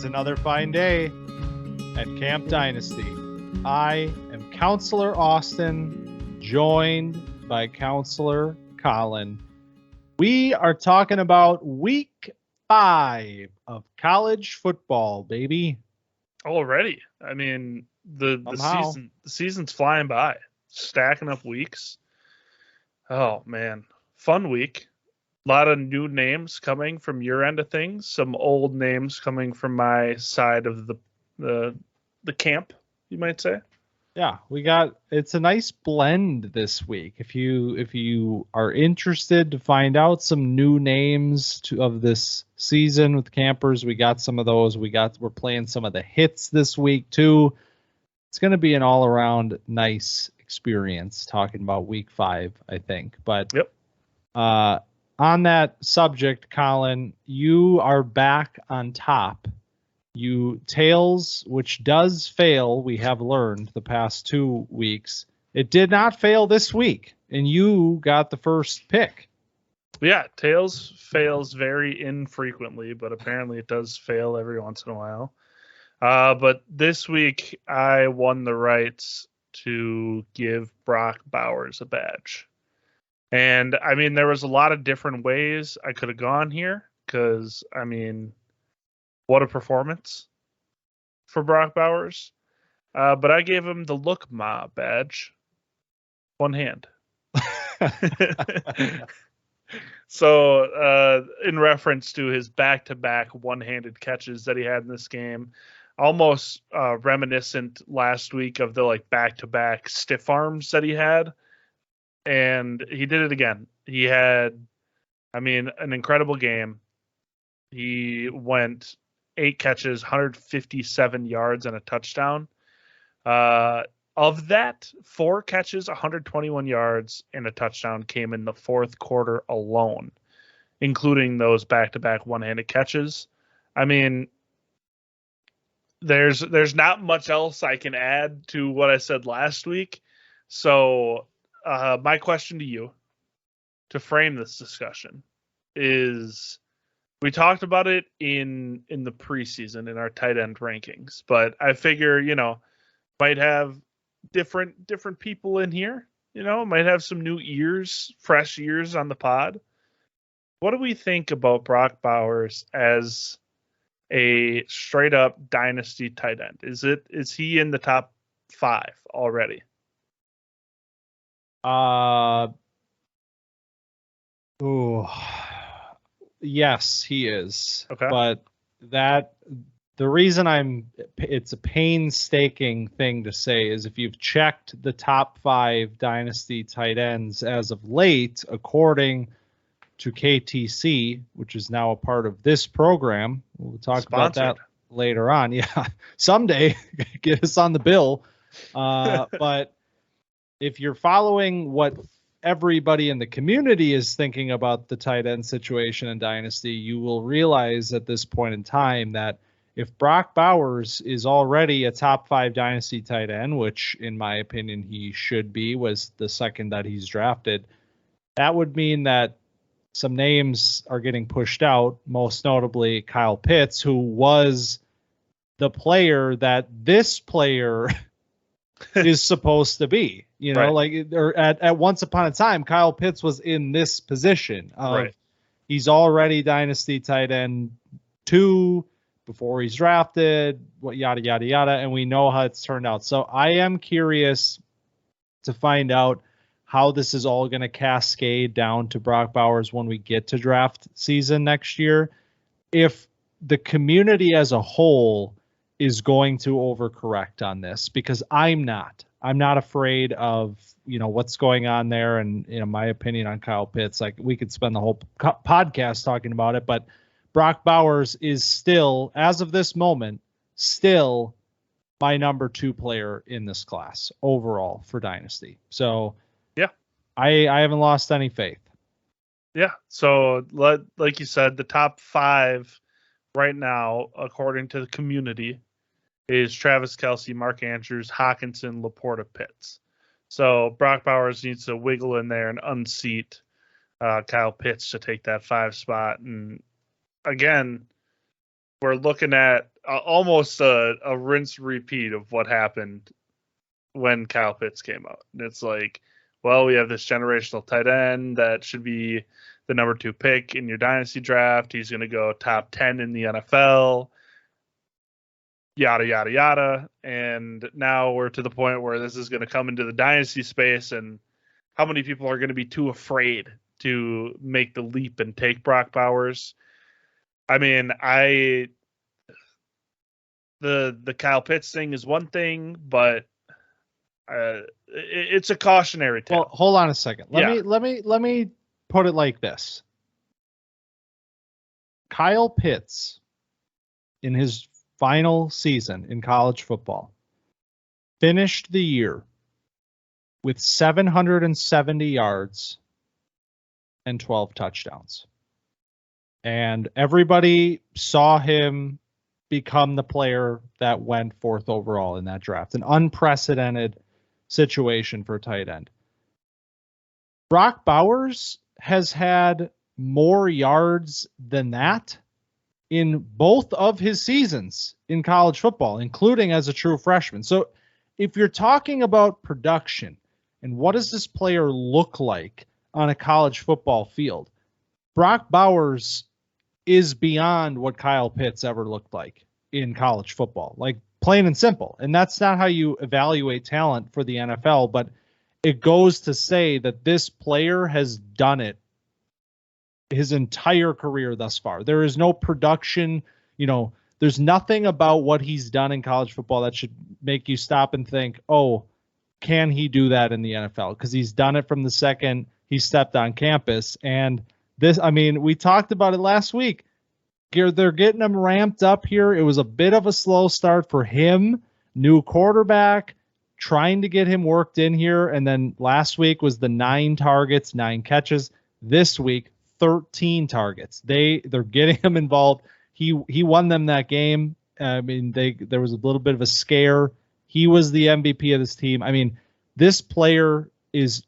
It's another fine day at Camp Dynasty. I am Counselor Austin, joined by Counselor Collin. We are talking about week 5 of college football, baby. Already. I mean, the season's flying by, stacking up weeks. Oh man, fun week. A lot of new names coming from your end of things. Some old names coming from my side of the camp, you might say. Yeah, it's a nice blend this week. If you are interested to find out some new names of this season with campers, we got some of those. We're playing some of the hits this week too. It's going to be an all around nice experience talking about week 5, I think. But yep. On that subject, Collin, you are back on top. Tails, which does fail, we have learned the past 2 weeks. It did not fail this week, and you got the first pick. Yeah, Tails fails very infrequently, but apparently it does fail every once in a while. But this week, I won the rights to give Brock Bowers a badge. And, I mean, there was a lot of different ways I could have gone here because, I mean, what a performance for Brock Bowers. But I gave him the Look Ma badge. One hand. So, in reference to his back-to-back one-handed catches that he had in this game, almost reminiscent last week of the back-to-back stiff arms that he had. And he did it again. He had, an incredible game. He went 8 catches, 157 yards, and a touchdown. Of that, 4 catches, 121 yards, and a touchdown came in the fourth quarter alone, including those back-to-back one-handed catches. I mean, there's not much else I can add to what I said last week. So my question to you, to frame this discussion, is we talked about it in the preseason in our tight end rankings, but I figure, might have different people in here, might have some new ears, fresh ears on the pod. What do we think about Brock Bowers as a straight up dynasty tight end? Is he in the top 5 already? Yes, he is. Okay. But the reason it's a painstaking thing to say is if you've checked the top 5 dynasty tight ends as of late, according to KTC, which is now a part of this program, we'll talk about that later on. Yeah, someday get us on the bill. But if you're following what everybody in the community is thinking about the tight end situation in Dynasty, you will realize at this point in time that if Brock Bowers is already a top 5 Dynasty tight end, which in my opinion he should be, was the second that he's drafted, that would mean that some names are getting pushed out, most notably Kyle Pitts, who was the player that this player is supposed to be, right. Or at once upon a time, Kyle Pitts was in this position of right. He's already dynasty tight end 2 before he's drafted, yada, yada, yada. And we know how it's turned out. So I am curious to find out how this is all going to cascade down to Brock Bowers when we get to draft season next year. If the community as a whole is going to overcorrect on this, because I'm not afraid of, what's going on there. And, my opinion on Kyle Pitts, we could spend the whole podcast talking about it, but Brock Bowers is still, as of this moment, still my number 2 player in this class overall for Dynasty. So yeah, I haven't lost any faith. Yeah. So like you said, the top 5 right now, according to the community, is Travis Kelce, Mark Andrews, Hawkinson, Laporta, Pitts. So Brock Bowers needs to wiggle in there and unseat Kyle Pitts to take that 5 spot. And again, we're looking at almost a rinse repeat of what happened when Kyle Pitts came out. And it's like, well, we have this generational tight end that should be the number 2 pick in your dynasty draft. He's going to go top 10 in the NFL, yada, yada, yada. And now we're to the point where this is going to come into the dynasty space, and how many people are going to be too afraid to make the leap and take Brock Bowers? I mean, the Kyle Pitts thing is one thing, but it's a cautionary tale. Well, hold on a second. Let me put it like this. Kyle Pitts, in his final season in college football, finished the year with 770 yards and 12 touchdowns. And everybody saw him become the player that went 4th overall in that draft. An unprecedented situation for a tight end. Brock Bowers has had more yards than that in both of his seasons in college football, including as a true freshman. So if you're talking about production and what does this player look like on a college football field, Brock Bowers is beyond what Kyle Pitts ever looked like in college football, like plain and simple. And that's not how you evaluate talent for the NFL, but it goes to say that this player has done it his entire career thus far. There is no production, there's nothing about what he's done in college football that should make you stop and think, oh, can he do that in the NFL? Because he's done it from the second he stepped on campus. And this, we talked about it last week. They're getting him ramped up here. It was a bit of a slow start for him. New quarterback, trying to get him worked in here. And then last week was the 9 targets, 9 catches. This week, 13 targets. They're getting him involved. He won them that game. There was a little bit of a scare. He was the MVP of this team. This player is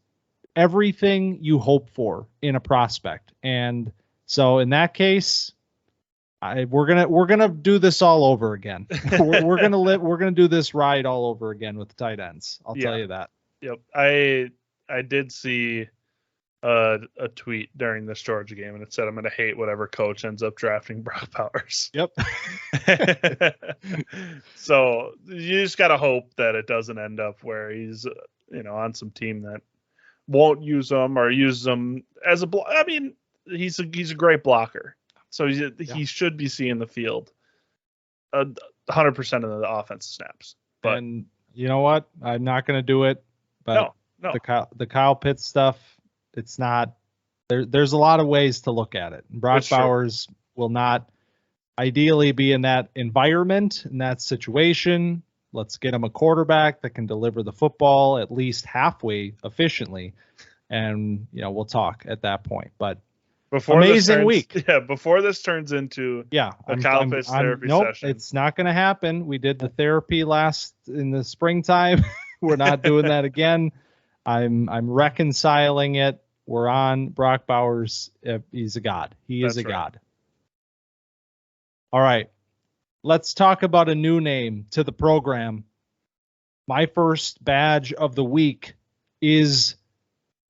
everything you hope for in a prospect. And so in that case, we're gonna do this all over again. we're gonna do this ride all over again with the tight ends. I'll tell you that. Yep. I did see a tweet during this Georgia game, and it said, "I'm gonna hate whatever coach ends up drafting Brock Bowers." Yep. So you just gotta hope that it doesn't end up where he's on some team that won't use him or use him as a he's a great blocker. So he should be seeing the field 100% of the offensive snaps. But, and you know what? I'm not going to do it. But no. The Kyle Pitts stuff, it's not. There's a lot of ways to look at it. Brock Bowers will not ideally be in that environment, in that situation. Let's get him a quarterback that can deliver the football at least halfway efficiently, and we'll talk at that point. But amazing week. Yeah, before this turns into a Kyle Pitts therapy session. It's not going to happen. We did the therapy in the springtime. We're not doing that again. I'm reconciling it. We're on Brock Bowers. He's a god. He is a god. All right. Let's talk about a new name to the program. My first badge of the week is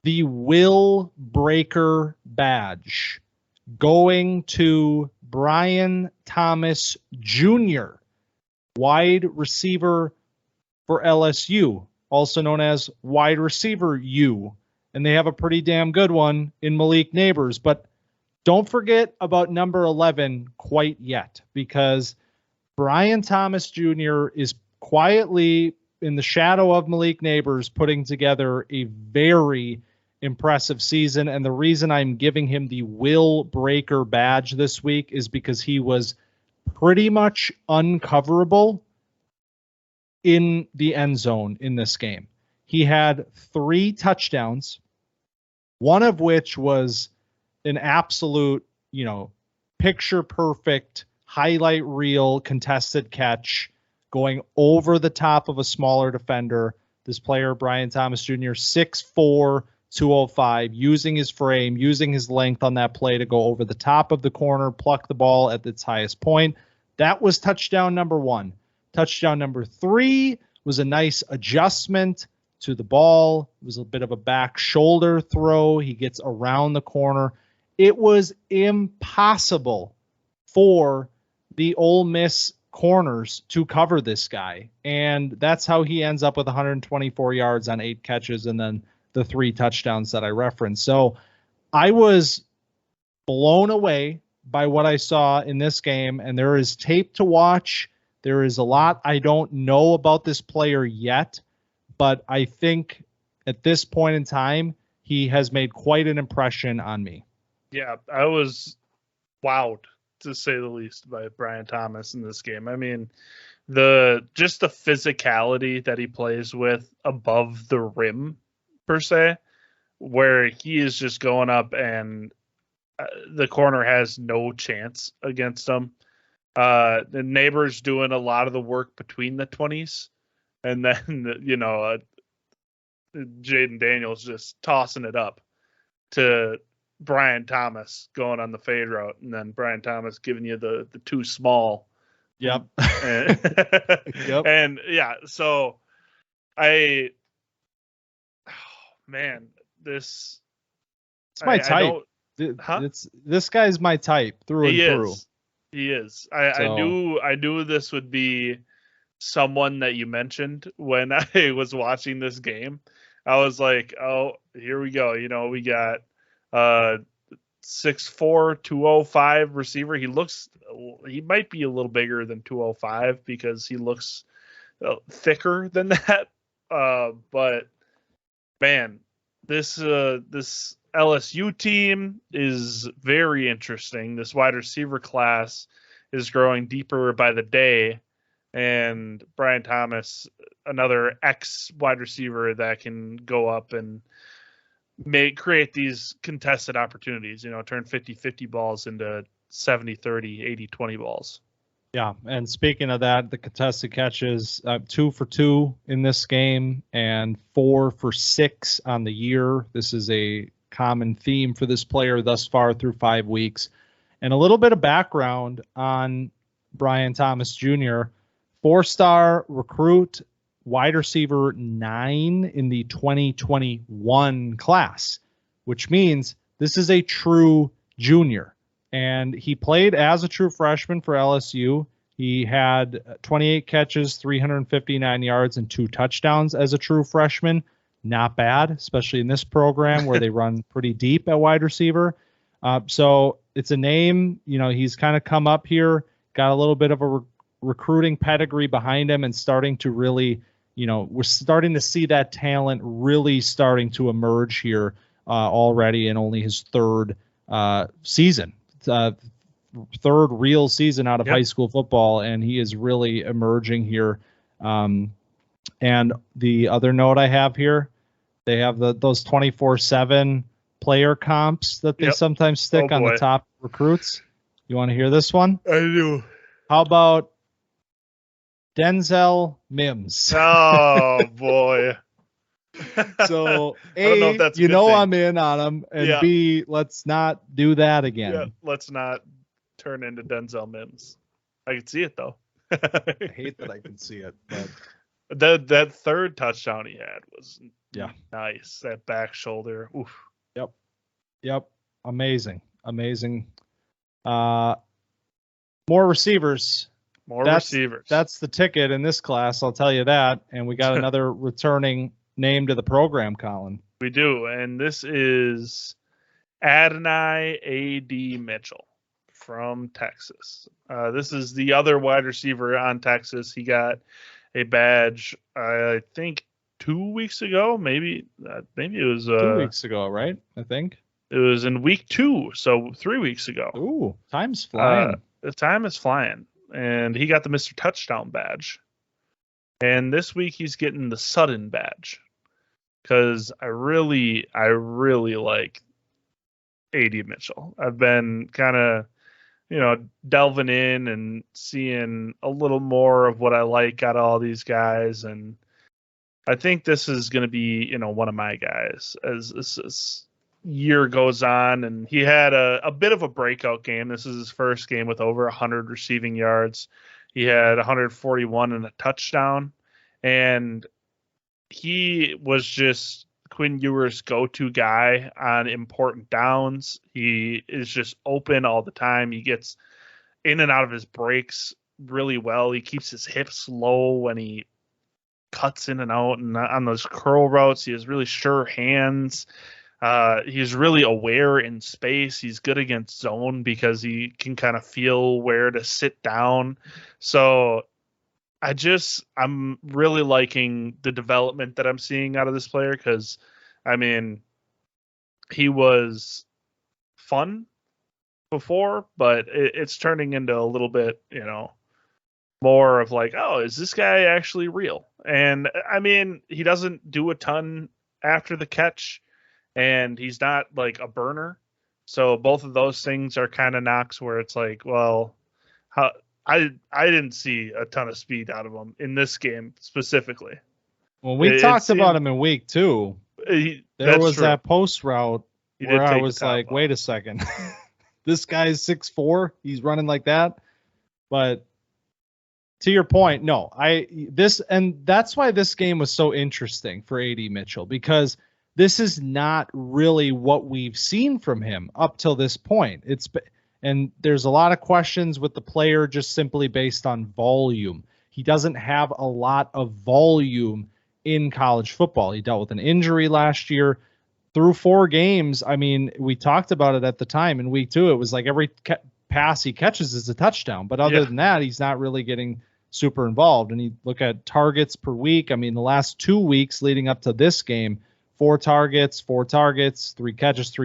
the Will Breaker badge, going to Brian Thomas Jr., wide receiver for LSU, also known as wide receiver U. And they have a pretty damn good one in Malik Neighbors. But don't forget about number 11 quite yet, because Brian Thomas Jr. is quietly in the shadow of Malik Neighbors putting together a very impressive season. And the reason I'm giving him the Will Breaker badge this week is because he was pretty much uncoverable in the end zone in this game. He had 3 touchdowns, one of which was an absolute, picture perfect highlight reel contested catch going over the top of a smaller defender. This player, Brian Thomas Jr., 6'4", 205, using his frame, using his length on that play to go over the top of the corner, pluck the ball at its highest point. That was touchdown number 1. Touchdown number 3 was a nice adjustment to the ball. It was a bit of a back shoulder throw. He gets around the corner. It was impossible for the Ole Miss corners to cover this guy. And that's how he ends up with 124 yards on 8 catches and then the 3 touchdowns that I referenced. So I was blown away by what I saw in this game, and there is tape to watch. There is a lot I don't know about this player yet, but I think at this point in time, he has made quite an impression on me. Yeah, I was wowed, to say the least, by Brian Thomas in this game. I mean, the physicality that he plays with above the rim, per se, where he is just going up and the corner has no chance against him. The neighbor's doing a lot of the work between the 20s, and then Jaden Daniels just tossing it up to Brian Thomas going on the fade route, and then Brian Thomas giving you the too small. Yep. And, Yep. And yeah, so this it's my type. This guy's my type through and through. He is. I knew this would be someone that you mentioned when I was watching this game. I was like, oh, here we go. We got 6'4", 205 receiver. He might be a little bigger than 205 because he looks thicker than that. But man, this LSU team is very interesting. This wide receiver class is growing deeper by the day, and Brian Thomas, another ex-wide receiver that can go up and create these contested opportunities, turn 50-50 balls into 70-30, 80-20 balls. Yeah, and speaking of that, the contested catches, 2 for 2 in this game and 4 for 6 on the year. This is a common theme for this player thus far through 5 weeks. And a little bit of background on Brian Thomas Jr., 4-star recruit, wide receiver 9 in the 2021 class, which means this is a true junior. And he played as a true freshman for LSU. He had 28 catches, 359 yards, and 2 touchdowns as a true freshman. Not bad, especially in this program where they run pretty deep at wide receiver. So it's a name, he's kind of come up here, got a little bit of a recruiting pedigree behind him and starting to really, we're starting to see that talent really starting to emerge here already in only his 3rd season, 3rd real season out of high school football, and he is really emerging here. And the other note I have here, they have those 24/7 player comps that they sometimes stick on the top recruits. You want to hear this one? I do. How about Denzel Mims? Oh boy. So I don't know if that's I'm in on him, and B, let's not do that again. Yeah, let's not turn into Denzel Mims. I can see it though. I hate that I can see it, but that 3rd touchdown he had was nice. That back shoulder. Oof. Yep. Amazing. More receivers. That's the ticket in this class, I'll tell you that. And we got another returning name to the program, Collin. We do, and this is Adonai A.D. Mitchell from Texas. This is the other wide receiver on Texas. He got a badge, I think, 2 weeks ago. Maybe it was 2 weeks ago, right? I think it was in week 2, so 3 weeks ago. Ooh, time's flying. The time is flying, and he got the Mr. Touchdown badge. And this week he's getting the Sudden badge, because I really like A.D. Mitchell. I've been kind of, delving in and seeing a little more of what I like out of all these guys, and I think this is going to be, one of my guys. As year goes on, and he had a bit of a breakout game. This is his first game with over 100 receiving yards. He had 141 and a touchdown, and he was just Quinn Ewers' go-to guy on important downs. He is just open all the time. He gets in and out of his breaks really well. He keeps his hips low when he cuts in and out, and on those curl routes, he has really sure hands. He's really aware in space. He's good against zone because he can kind of feel where to sit down. So I'm really liking the development that I'm seeing out of this player, because, I mean, he was fun before, but it's turning into a little bit, more of like, oh, is this guy actually real? And I mean, he doesn't do a ton after the catch, and he's not like a burner. So both of those things are kind of knocks where it's like, well, I didn't see a ton of speed out of him in this game specifically. Well, we talked about him in week 2. There was true. That post route where I was like, wait a second. This guy's 6'4". He's running like that. But to your point, no. That's why this game was so interesting for AD Mitchell, because this is not really what we've seen from him up till this point. And there's a lot of questions with the player just simply based on volume. He doesn't have a lot of volume in college football. He dealt with an injury last year. Through 4 games, I mean, we talked about it at the time in week 2. It was like every pass he catches is a touchdown. But other than that, he's not really getting super involved. And you look at targets per week. I mean, the last 2 weeks leading up to this game, 4 targets, 3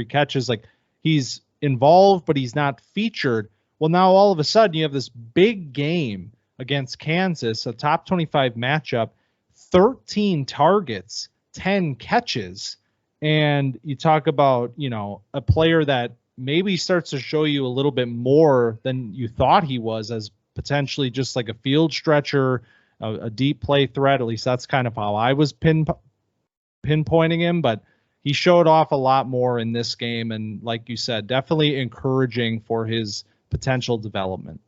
catches. Like, he's involved, but he's not featured. Well, now all of a sudden you have this big game against Kansas, a top 25 matchup, 13 targets, 10 catches. And you talk about, a player that maybe starts to show you a little bit more than you thought he was, as potentially just like a field stretcher, a deep play threat. At least that's kind of how I was pinpointing him, but he showed off a lot more in this game. And like you said, definitely encouraging for his potential development.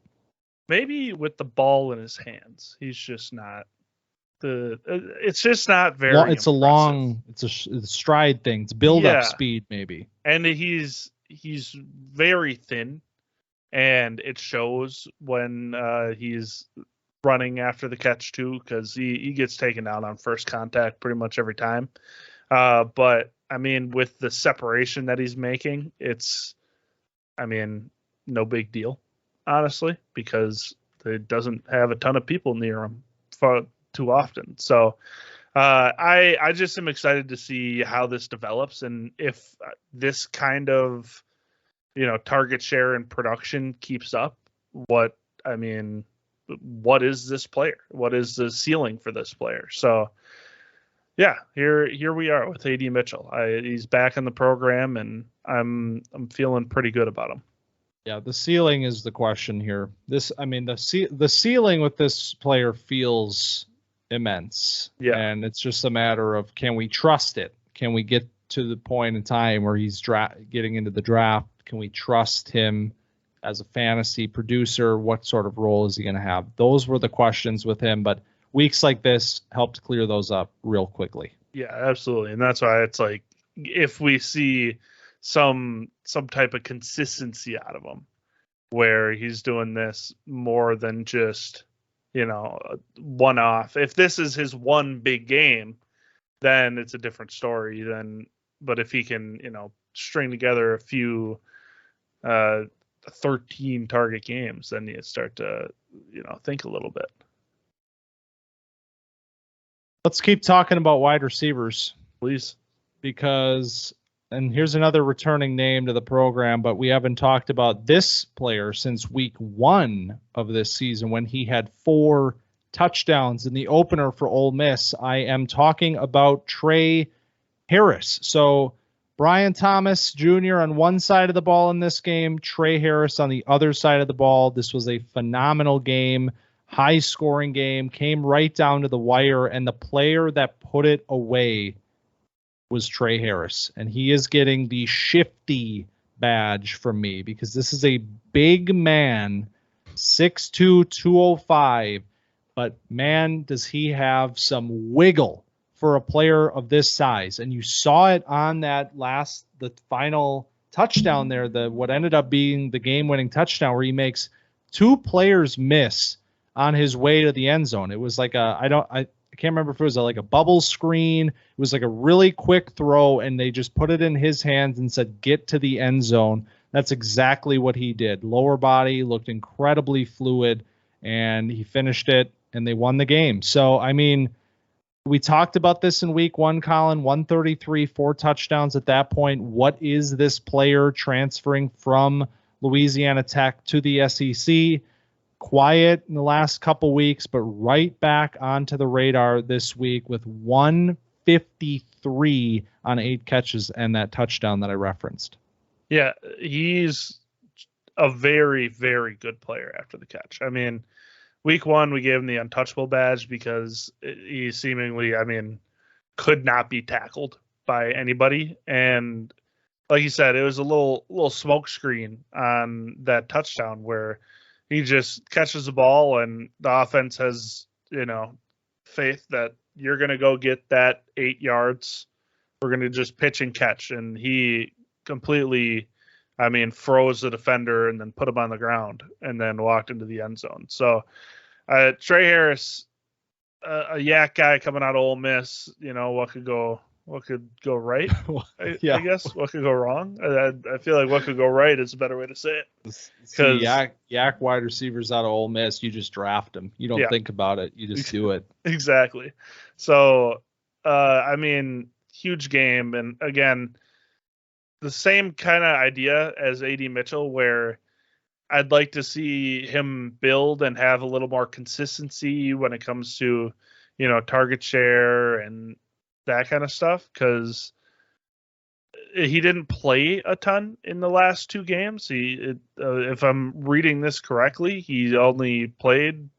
Maybe with the ball in his hands, he's just not it's just not very it's impressive. It's a stride thing. It's build up speed maybe. And he's very thin, and it shows when he's running after the catch too, because he gets taken out on first contact pretty much every time. But I mean, with the separation that he's making, it's, no big deal, honestly, because it doesn't have a ton of people near him too often. So I just am excited to see how this develops, and if this kind of target share and production keeps up, what is this player? What is the ceiling for this player? So yeah, here we are with AD Mitchell. He's back in the program, and I'm feeling pretty good about him. Yeah, the ceiling is the question here. The ceiling with this player feels immense. Yeah. And it's just a matter of, can we trust it? Can we get to the point in time where he's getting into the draft? Can we trust him as a fantasy producer? What sort of role is he going to have? Those were the questions with him, but weeks like this helped clear those up real quickly. Yeah, absolutely. And that's why it's like, if we see some type of consistency out of him, where he's doing this more than just, one-off. If this is his one big game, then it's a different story. But if he can, string together a few 13 target games, then you start to, think a little bit. Let's keep talking about wide receivers, please, because, and here's another returning name to the program, but we haven't talked about this player since week 1 of this season, when he had 4 touchdowns in the opener for Ole Miss. I am talking about Trey Harris. So Brian Thomas Jr. on one side of the ball in this game, Trey Harris on the other side of the ball. This was a phenomenal game, high-scoring game, came right down to the wire, and the player that put it away was Trey Harris. And he is getting the shifty badge from me because this is a big man, 6'2", 205. But man, does he have some wiggle for a player of this size. And you saw it on the final touchdown there, what ended up being the game-winning touchdown, where he makes two players miss on his way to the end zone. It was like I can't remember if it was like a bubble screen. It was like a really quick throw, and they just put it in his hands and said, get to the end zone. That's exactly what he did. Lower body, looked incredibly fluid, and he finished it, and they won the game. So, I mean, we talked about this in week 1, Collin, 133, 4 touchdowns at that point. What is this player transferring from Louisiana Tech to the SEC? Quiet in the last couple weeks, but right back onto the radar this week with 153 on 8 catches and that touchdown that I referenced. Yeah, he's a very, very good player after the catch. I mean, week 1, we gave him the untouchable badge because he seemingly, could not be tackled by anybody. And like you said, it was a little smoke screen on that touchdown where he just catches the ball and the offense has, faith that you're going to go get that 8 yards. We're going to just pitch and catch. And he completely, froze the defender and then put him on the ground and then walked into the end zone. So Trey Harris, a yak guy coming out of Ole Miss, what could go right? I guess what could go wrong. I feel like what could go right is a better way to say it. Because yak wide receivers out of Ole Miss, you just draft them. You don't think about it. You just do it. Exactly. So, huge game. And again, the same kind of idea as A.D. Mitchell, where I'd like to see him build and have a little more consistency when it comes to, target share and that kind of stuff, because he didn't play a ton in the last 2 games. If I'm reading this correctly, he only played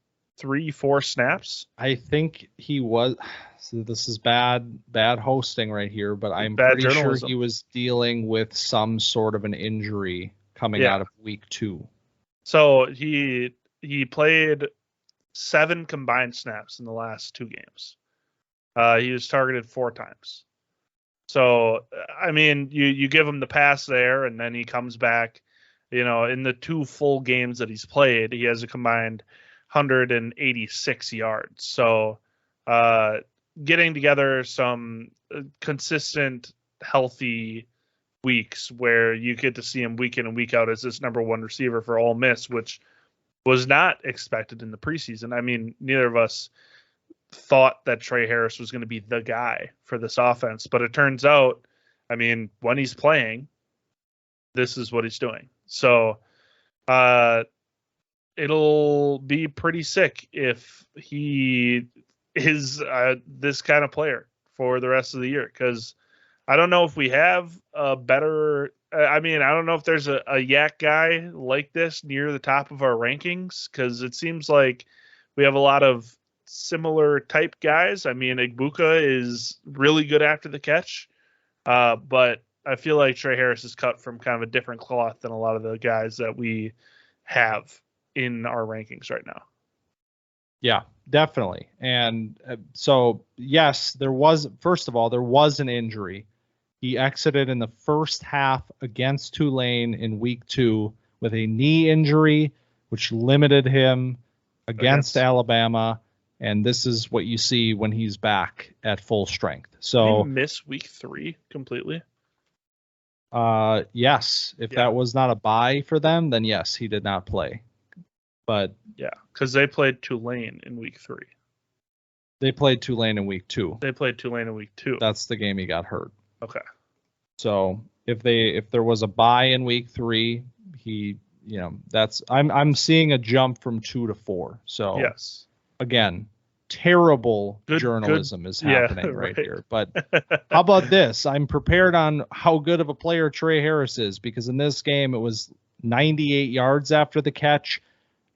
3-4 snaps. I think he was. So this is bad hosting right here, but I'm pretty sure he was dealing with some sort of an injury coming out of week 2. So he played 7 combined snaps in the last 2 games. He was targeted 4 times. So, you give him the pass there, and then he comes back, in the 2 full games that he's played, he has a combined 186 yards. So, getting together some consistent, healthy weeks where you get to see him week in and week out as this number 1 receiver for Ole Miss, which was not expected in the preseason. Neither of us thought that Trey Harris was going to be the guy for this offense, but it turns out, when he's playing, this is what he's doing. So, it'll be pretty sick if he is this kind of player for the rest of the year, because I don't know if we have a better, I don't know if there's a yak guy like this near the top of our rankings, because it seems like we have a lot of similar type guys. Igbuka is really good after the catch, but I feel like Trey Harris is cut from kind of a different cloth than a lot of the guys that we have in our rankings right now. Yeah, definitely. And so, yes, there was an injury. He exited in the first half against Tulane in week 2 with a knee injury, which limited him against Alabama. And this is what you see when he's back at full strength. So did he miss week 3 completely? Yes. If that was not a bye for them, then yes, he did not play. But yeah, because they played Tulane in week 3. They played Tulane in week 2. They played Tulane in week 2. That's the game he got hurt. Okay. So if there was a bye in week 3, I'm seeing a jump from 2 to 4. So yes. Again, terrible journalism is happening right here. But how about this? I'm prepared on how good of a player Trey Harris is, because in this game it was 98 yards after the catch,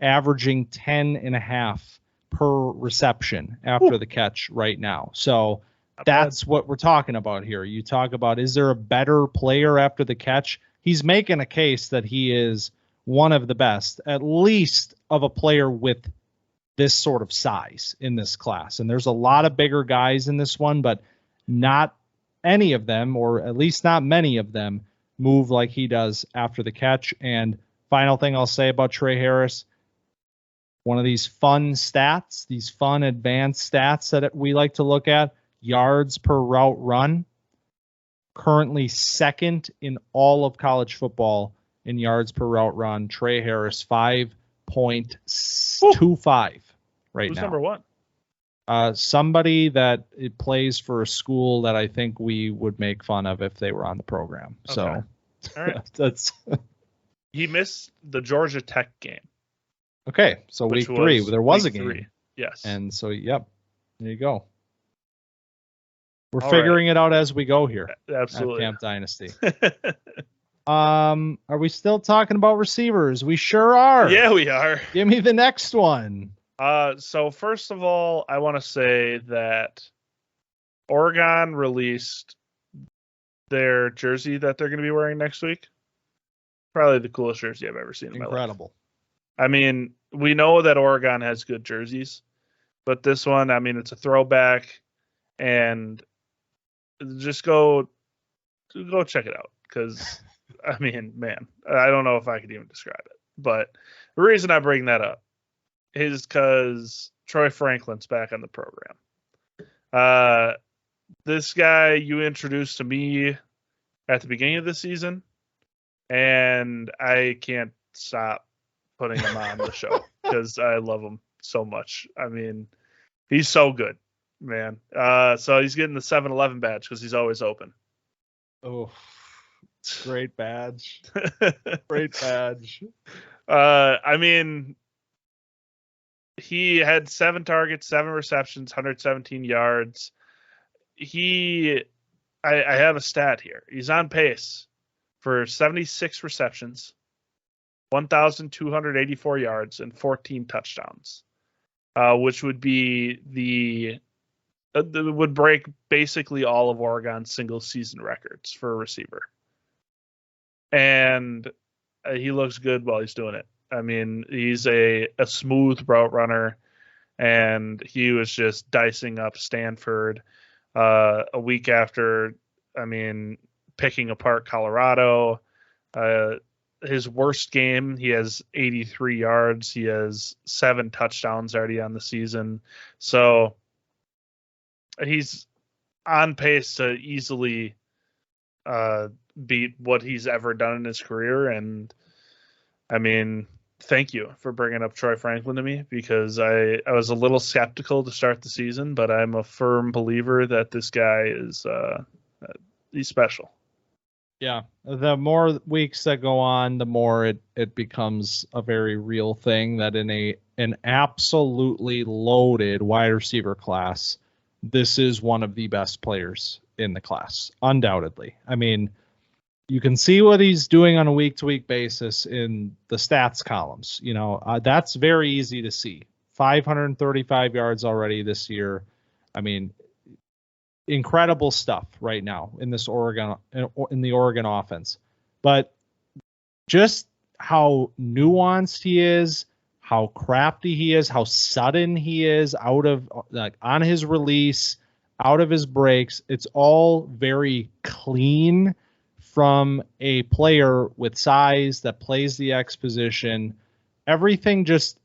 averaging 10.5 per reception after the catch right now. So That's what we're talking about here. You talk about, is there a better player after the catch? He's making a case that he is one of the best, at least of a player with this sort of size in this class. And there's a lot of bigger guys in this one, but not any of them, or at least not many of them, move like he does after the catch. And final thing I'll say about Trey Harris, one of these fun stats, these fun advanced stats that we like to look at, yards per route run, currently second in all of college football in yards per route run. Trey Harris, 5.25 right Who's now. number one? Somebody that it plays for a school that I think we would make fun of if they were on the program. Okay. So All right. that's He missed the Georgia Tech game. okay. So week 3, there was a game. 3. Yes. And so, yep, there you go. We're All figuring it out as we go here. Absolutely. At Camp Dynasty. Are we still talking about receivers? We sure are. Yeah, we are. Give me the next one. So first of all, I want to say that Oregon released their jersey that they're going to be wearing next week. Probably the coolest jersey I've ever seen in my life. Incredible. I mean, we know that Oregon has good jerseys, but this one, I mean, it's a throwback, and just go check it out, because I mean, man, I don't know if I could even describe it. But the reason I bring that up is because Troy Franklin's back on the program. This guy you introduced to me at the beginning of the season, and I can't stop putting him on the show because I love him so much. I mean, he's so good, man. So he's getting the 7-Eleven badge because he's always open. Oh, great badge. Great badge. I mean, he had 7 targets, 7 receptions, 117 yards. I have a stat here. He's on pace for 76 receptions, 1,284 yards, and 14 touchdowns, which would be would break basically all of Oregon's single season records for a receiver. And he looks good while he's doing it. I mean, he's a smooth route runner, and he was just dicing up Stanford a week after, I mean, picking apart Colorado. His worst game, he has 83 yards. He has 7 touchdowns already on the season. So he's on pace to easily beat what he's ever done in his career. And I mean, thank you for bringing up Troy Franklin to me, because I was a little skeptical to start the season, but I'm a firm believer that this guy is he's special. Yeah, the more weeks that go on, the more it becomes a very real thing that in an absolutely loaded wide receiver class, this is one of the best players in the class, undoubtedly. I mean, you can see what he's doing on a week-to-week basis in the stats columns. You know, that's very easy to see. 535 yards already this year. I mean, incredible stuff right now in the Oregon offense. But just how nuanced he is, how crafty he is, how sudden he is out of on his release, out of his breaks, it's all very clean from a player with size that plays the X position. Everything just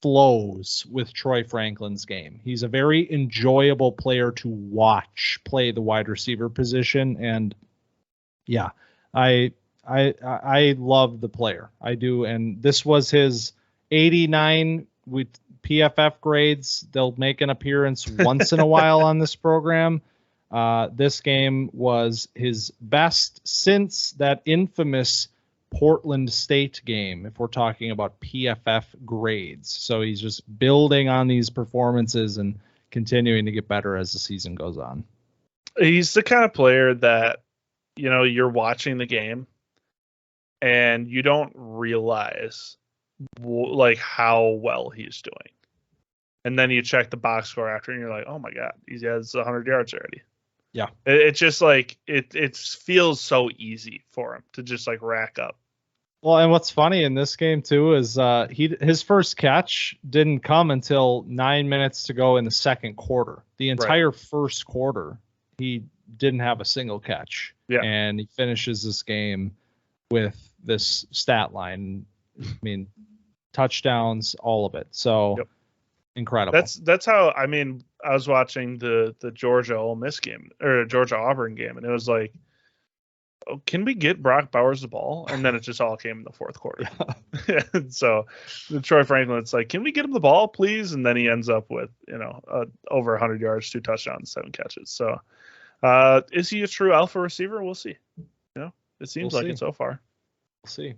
flows with Troy Franklin's game. He's a very enjoyable player to watch play the wide receiver position. And yeah, I love the player. I do. And this was his 89 with PFF grades. They'll make an appearance once in a while on this program. This game was his best since that infamous Portland State game, if we're talking about PFF grades. So he's just building on these performances and continuing to get better as the season goes on. He's the kind of player that, you know, you're watching the game and you don't realize like how well he's doing. and then you check the box score after, and you're like, oh my god, he has 100 yards already. Yeah. It's just like it feels so easy for him to just like rack up. Well, and what's funny in this game too is his first catch didn't come until 9 minutes to go in the second quarter. The entire first quarter, he didn't have a single catch. Yeah. And he finishes this game with this stat line. I mean, touchdowns, all of it. So incredible. That's how, I mean, I was watching the Georgia Ole Miss game, or Georgia Auburn game, and it was like, oh, can we get Brock Bowers the ball? And then it just all came in the fourth quarter. Yeah. So the Troy Franklin, it's like, can we get him the ball, please? And then he ends up with, over 100 yards, 2 touchdowns, 7 catches. So is he a true alpha receiver? We'll see. It seems like it so far. We'll see.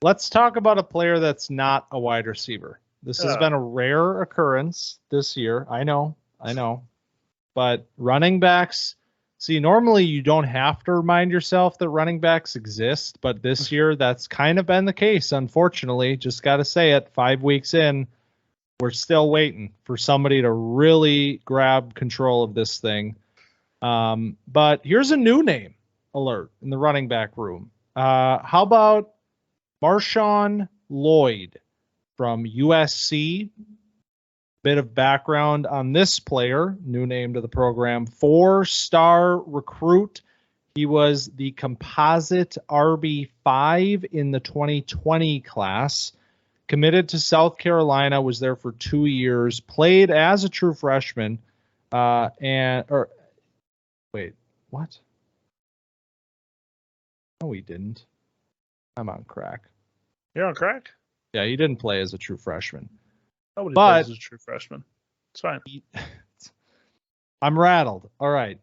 Let's talk about a player that's not a wide receiver. This has been a rare occurrence this year. I know. But running backs, see, normally you don't have to remind yourself that running backs exist, but this year that's kind of been the case, unfortunately. Just got to say it, 5 weeks in, we're still waiting for somebody to really grab control of this thing. But here's a new name alert in the running back room. How about Marshawn Lloyd from USC? Bit of background on this player, new name to the program, 4-star recruit. He was the composite RB5 in the 2020 class. Committed to South Carolina, was there for 2 years, played as a true freshman. Wait, what? No, he didn't. I'm on crack. You're on crack? Yeah, he didn't play as a true freshman. Nobody plays as a true freshman. It's fine. I'm rattled. All right.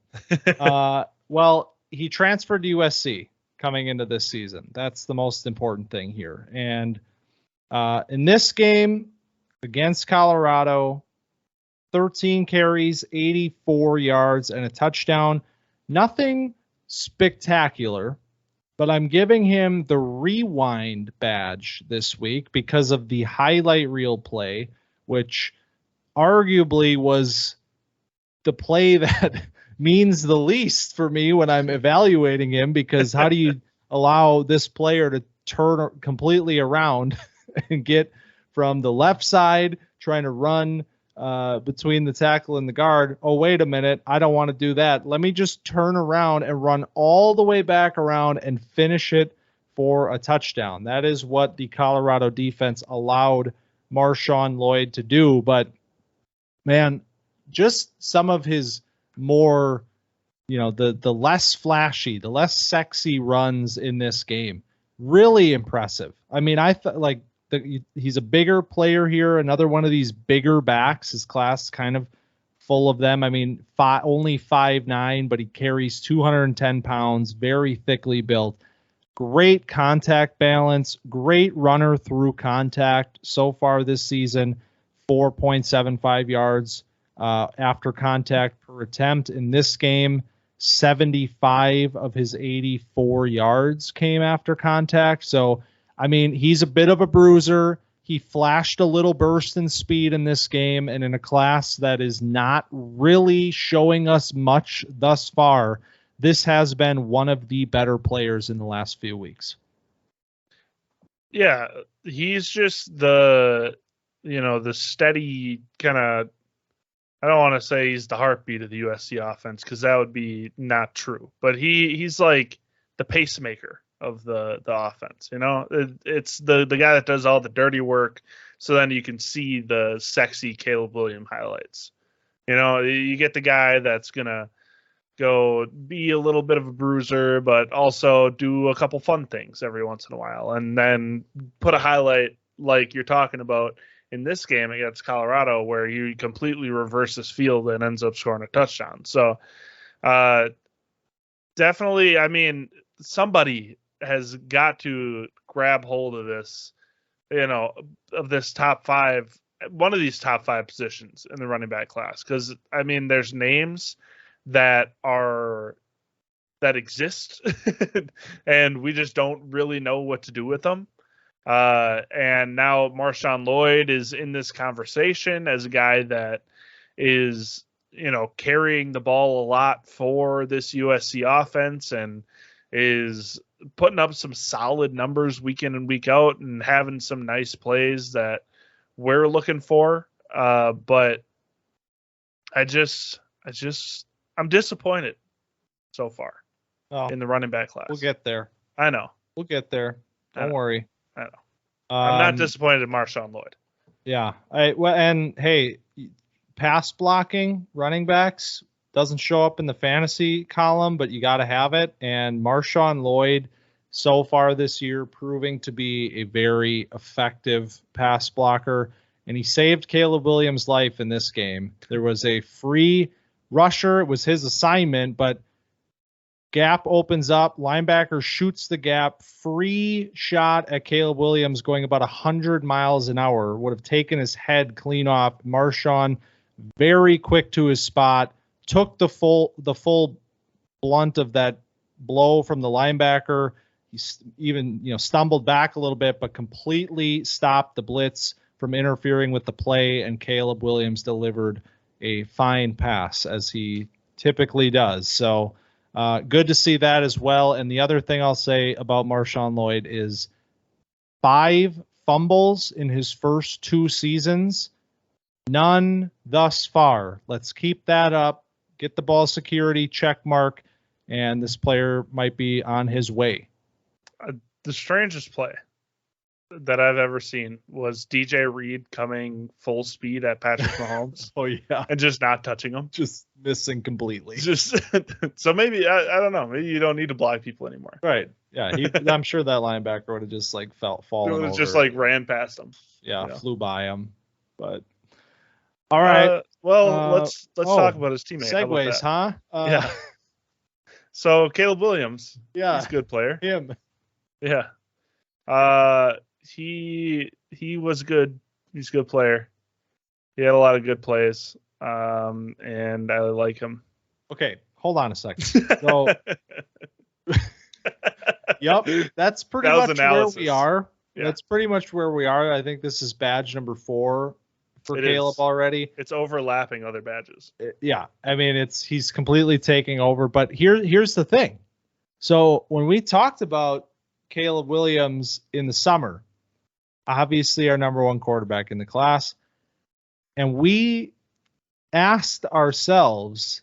Well, he transferred to USC coming into this season. That's the most important thing here. And in this game against Colorado, 13 carries, 84 yards, and a touchdown. Nothing spectacular, but I'm giving him the rewind badge this week because of the highlight reel play, which arguably was the play that means the least for me when I'm evaluating him, because how do you allow this player to turn completely around and get from the left side trying to run between the tackle and the guard? Oh, wait a minute. I don't want to do that. Let me just turn around and run all the way back around and finish it for a touchdown. That is what the Colorado defense allowed Marshawn Lloyd to do. But, man, just some of his more, the less flashy, the less sexy runs in this game, really impressive. I mean, I thought he's a bigger player here. Another one of these bigger backs. His class kind of full of them. I mean, only 5'9", but he carries 210 pounds, very thickly built. Great contact balance, great runner through contact so far this season, 4.75 yards after contact per attempt. In this game, 75 of his 84 yards came after contact. So, I mean, he's a bit of a bruiser. He flashed a little burst in speed in this game, and in a class that is not really showing us much thus far, this has been one of the better players in the last few weeks. Yeah, he's just the steady kind of, I don't want to say he's the heartbeat of the USC offense, because that would be not true, but he's like the pacemaker of the offense. It's the guy that does all the dirty work, so then you can see the sexy Caleb Williams highlights. You get the guy that's gonna go be a little bit of a bruiser, but also do a couple fun things every once in a while, and then put a highlight like you're talking about in this game against Colorado, where he completely reverses field and ends up scoring a touchdown. So definitely, I mean, somebody has got to grab hold of this, of this top 5, one of these top 5 positions in the running back class. Because, I mean, there's names that exist and we just don't really know what to do with them. And now Marshawn Lloyd is in this conversation as a guy that is, carrying the ball a lot for this USC offense and is putting up some solid numbers week in and week out and having some nice plays that we're looking for. But I'm disappointed so far in the running back class. We'll get there. I know. We'll get there. Don't worry. I know. I'm not disappointed in Marshawn Lloyd. Yeah. And hey, pass blocking running backs doesn't show up in the fantasy column, but you got to have it. And Marshawn Lloyd so far this year proving to be a very effective pass blocker. And he saved Caleb Williams' life in this game. There was a free rusher. It was his assignment, but gap opens up. Linebacker shoots the gap. Free shot at Caleb Williams going about 100 miles an hour. Would have taken his head clean off. Marshawn, very quick to his spot, took the full blunt of that blow from the linebacker. He even stumbled back a little bit, but completely stopped the blitz from interfering with the play, and Caleb Williams delivered a fine pass, as he typically does. So good to see that as well. And the other thing I'll say about Marshawn Lloyd is 5 fumbles in his first 2 seasons, none thus far. Let's keep that up, get the ball security check mark, and this player might be on his way. The strangest play that I've ever seen was DJ Reed coming full speed at Patrick Mahomes. Oh yeah, and just not touching him, just missing completely. So maybe I don't know. Maybe you don't need to block people anymore. Right? Yeah. I'm sure that linebacker would have just fallen over. Just ran past him. Yeah, flew by him. But all right. Let's talk about his teammate. Segues, huh? Yeah. So Caleb Williams. Yeah, he's a good player. Him. Yeah. He was good. He's a good player. He had a lot of good plays. And I like him. Okay, hold on a second. So, yep, that's pretty much where we are. Yeah. That's pretty much where we are. I think this is badge number 4 for Caleb already. It's overlapping other badges. Yeah, I mean he's completely taking over. But here's the thing. So when we talked about Caleb Williams in the summer, obviously our number 1 quarterback in the class, and we asked ourselves,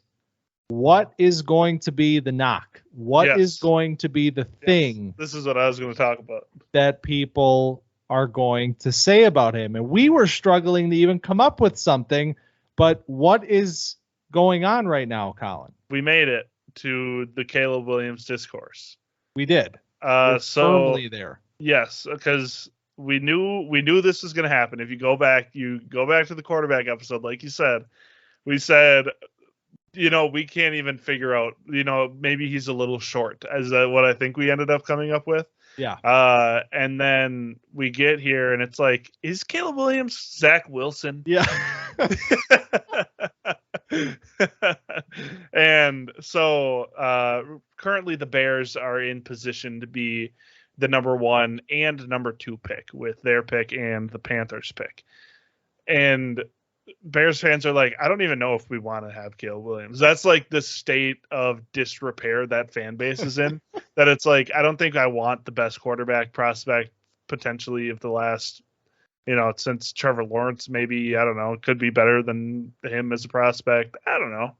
what is going to be the knock? What is going to be the thing? This is what I was going to talk about. That people are going to say about him. And we were struggling to even come up with something, but what is going on right now, Collin? We made it to the Caleb Williams discourse. We did. So firmly there. Yes, because we knew this was going to happen. If you go back to the quarterback episode, like you said, we said, we can't even figure out, maybe he's a little short, as what I think we ended up coming up with. Yeah. And then we get here and it's like, is Caleb Williams Zach Wilson? Yeah. And so currently the Bears are in position to be the number 1 and number 2 pick with their pick and the Panthers pick. And Bears fans are like, I don't even know if we want to have Caleb Williams. That's like the state of disrepair that fan base is in. That it's like, I don't think I want the best quarterback prospect potentially of the last, since Trevor Lawrence. Maybe, I don't know, could be better than him as a prospect. I don't know.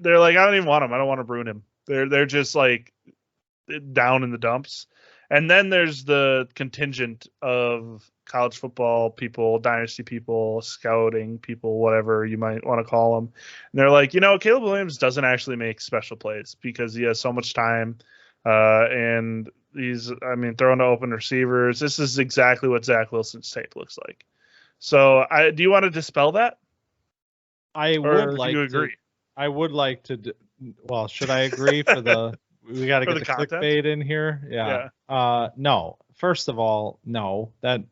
They're like, I don't even want him. I don't want to ruin him. They're just like down in the dumps. And then there's the contingent of college football people, dynasty people, scouting people, whatever you might want to call them. And they're like, Caleb Williams doesn't actually make special plays because he has so much time. And he's, throwing to open receivers. This is exactly what Zach Wilson's tape looks like. So do you want to dispel that? I would like to agree. I would like to. Well, should I agree for the? We got to get the clickbait in here. Yeah. No. First of all, no. That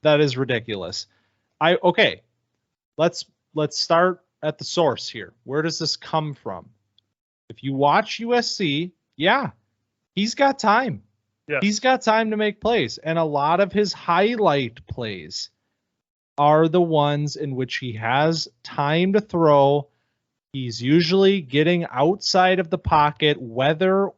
is ridiculous. Let's start at the source here. Where does this come from? If you watch USC, yeah, he's got time. Yes. He's got time to make plays, and a lot of his highlight plays are the ones in which he has time to throw. He's usually getting outside of the pocket, whether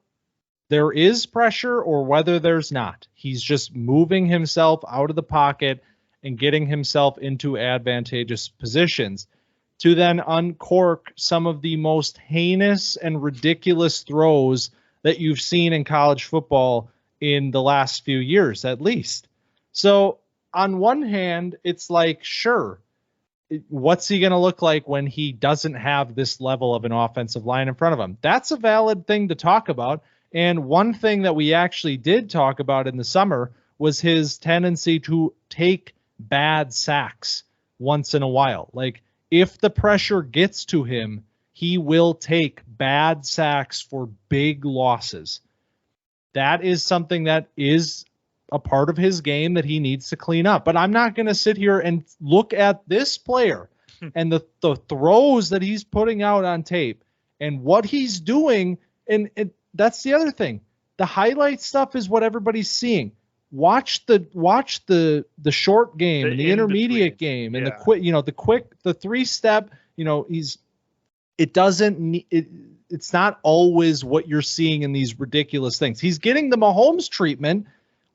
there is pressure or whether there's not. He's just moving himself out of the pocket and getting himself into advantageous positions to then uncork some of the most heinous and ridiculous throws that you've seen in college football in the last few years, at least. So on one hand, it's like, sure, what's he going to look like when he doesn't have this level of an offensive line in front of him? That's a valid thing to talk about. And one thing that we actually did talk about in the summer was his tendency to take bad sacks once in a while. Like, if the pressure gets to him, he will take bad sacks for big losses. That is something that is a part of his game that he needs to clean up. But I'm not going to sit here and look at this player and the throws that he's putting out on tape and what he's doing. And that's the other thing. The highlight stuff is what everybody's seeing. Watch the short game and the intermediate game and the 3-step, it's not always what you're seeing in these ridiculous things. He's getting the Mahomes treatment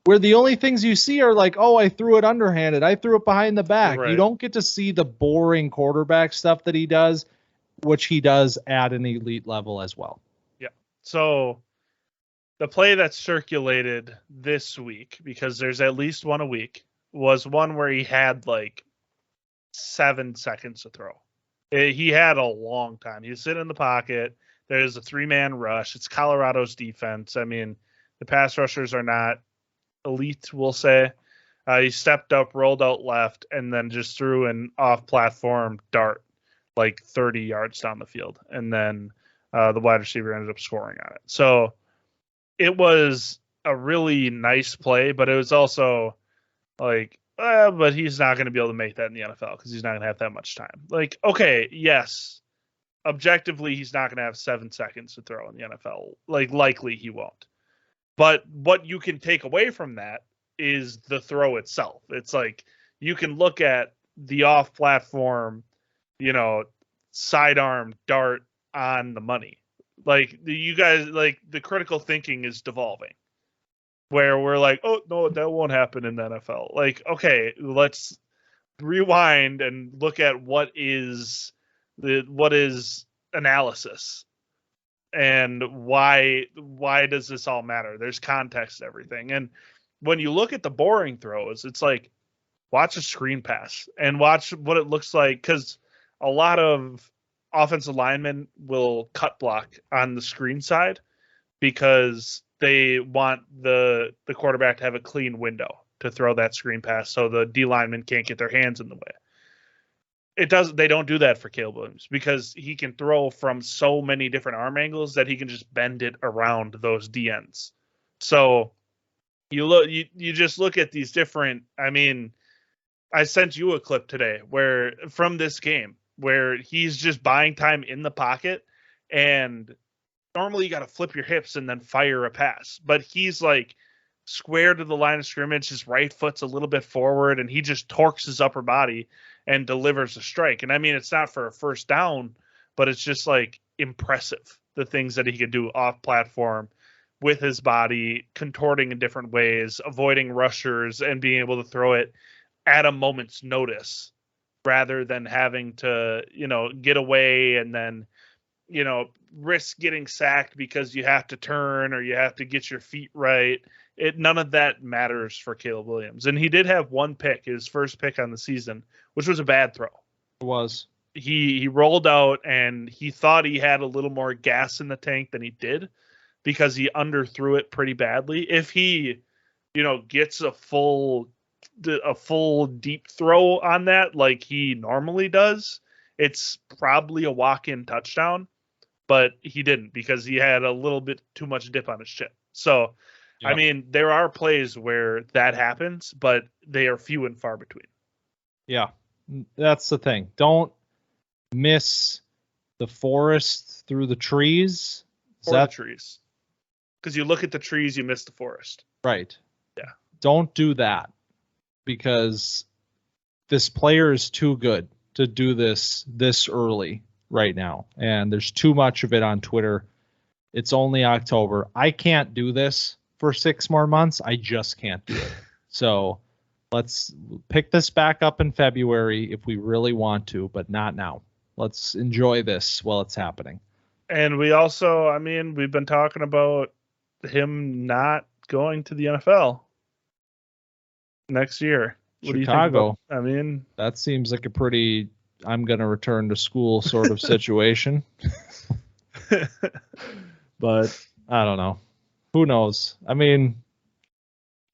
where the only things you see are like, oh, I threw it underhanded, I threw it behind the back. Right. You don't get to see the boring quarterback stuff that he does, which he does at an elite level as well. Yeah. So the play that circulated this week, because there's at least one a week, was one where he had like 7 seconds to throw. He had a long time. He was sitting in the pocket. There's a 3-man rush. It's Colorado's defense. I mean, the pass rushers are not elite, we'll say. He stepped up, rolled out left, and then just threw an off-platform dart like 30 yards down the field. And then the wide receiver ended up scoring on it. So it was a really nice play, but it was also like, but he's not going to be able to make that in the NFL because he's not going to have that much time. Like, okay, yes, objectively, he's not going to have 7 seconds to throw in the NFL. Like, likely he won't. But what you can take away from that is the throw itself. It's like you can look at the off-platform, sidearm dart on the money. Like, you guys, like, the critical thinking is devolving. Where we're like, oh, no, that won't happen in the NFL. Like, okay, let's rewind and look at what is analysis and why does this all matter? There's context to everything. And when you look at the boring throws, it's like, watch a screen pass and watch what it looks like, because a lot of offensive linemen will cut block on the screen side because they want the quarterback to have a clean window to throw that screen pass so the D lineman can't get their hands in the way. They don't do that for Caleb Williams because he can throw from so many different arm angles that he can just bend it around those DNs. So you just look at these different, I mean, I sent you a clip today from this game where he's just buying time in the pocket, and normally you got to flip your hips and then fire a pass, but he's like square to the line of scrimmage. His right foot's a little bit forward and he just torques his upper body and delivers a strike. And I mean, it's not for a first down, but it's just like impressive. The things that he could do off platform with his body, contorting in different ways, avoiding rushers and being able to throw it at a moment's notice rather than having to, get away and then, risk getting sacked because you have to turn or you have to get your feet right. None of that matters for Caleb Williams. And he did have one pick, his first pick on the season, which was a bad throw. It was. He rolled out and he thought he had a little more gas in the tank than he did because he underthrew it pretty badly. If he, gets a full deep throw on that like he normally does, it's probably a walk-in touchdown. But he didn't because he had a little bit too much dip on his chin. So, yep. I mean, there are plays where that happens, but they are few and far between. Yeah, that's the thing. Don't miss the forest through the trees. The trees. Because you look at the trees, you miss the forest. Right. Yeah. Don't do that because this player is too good to do this early right now. And there's too much of it on Twitter. It's only October. I can't do this for 6 more months. I just can't do it. So let's pick this back up in February if we really want to, but not now. Let's enjoy this while it's happening. And we also, I mean, we've been talking about him not going to the NFL next year. What Chicago. Do you think about, I mean, that seems like a pretty I'm going to return to school sort of situation. But I don't know. Who knows? I mean,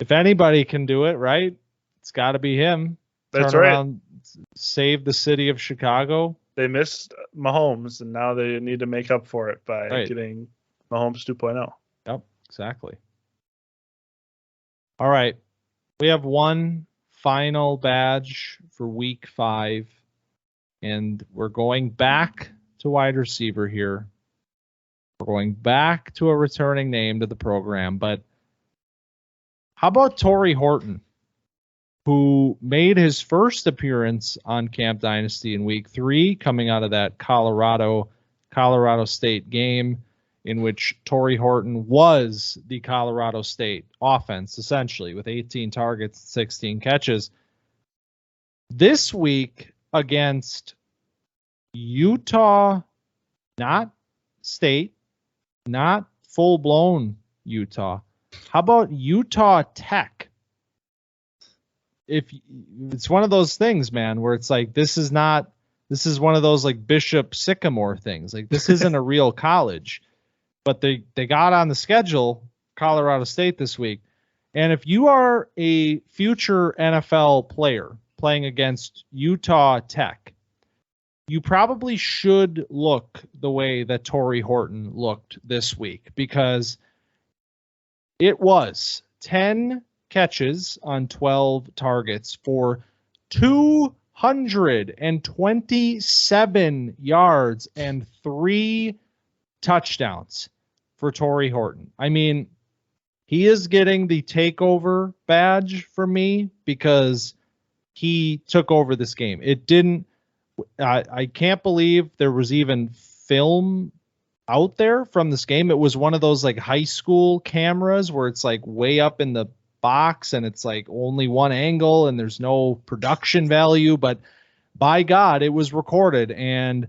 if anybody can do it, right? It's got to be him. That's Turn right. around, save the city of Chicago. They missed Mahomes, and now they need to make up for it by getting Mahomes 2.0. Yep, exactly. All right. We have one final badge for week 5, and we're going back to wide receiver here. We're going back to a returning name to the program, but how about Torrey Horton, who made his first appearance on Camp Dynasty in week 3, coming out of that Colorado State game in which Torrey Horton was the Colorado State offense, essentially, with 18 targets, 16 catches. This week against Utah, not State, not full-blown Utah. How about Utah Tech? If it's one of those things, man, where it's like, this is one of those like Bishop Sycamore things. Like, this isn't a real college, but they got on the schedule Colorado State this week. And if you are a future NFL player playing against Utah Tech, you probably should look the way that Torrey Horton looked this week, because it was 10 catches on 12 targets for 227 yards and 3 touchdowns for Torrey Horton. I mean, he is getting the takeover badge for me because he took over this game. I can't believe there was even film out there from this game. It was one of those like high school cameras where it's like way up in the box and it's like only one angle and there's no production value, but by God, it was recorded, and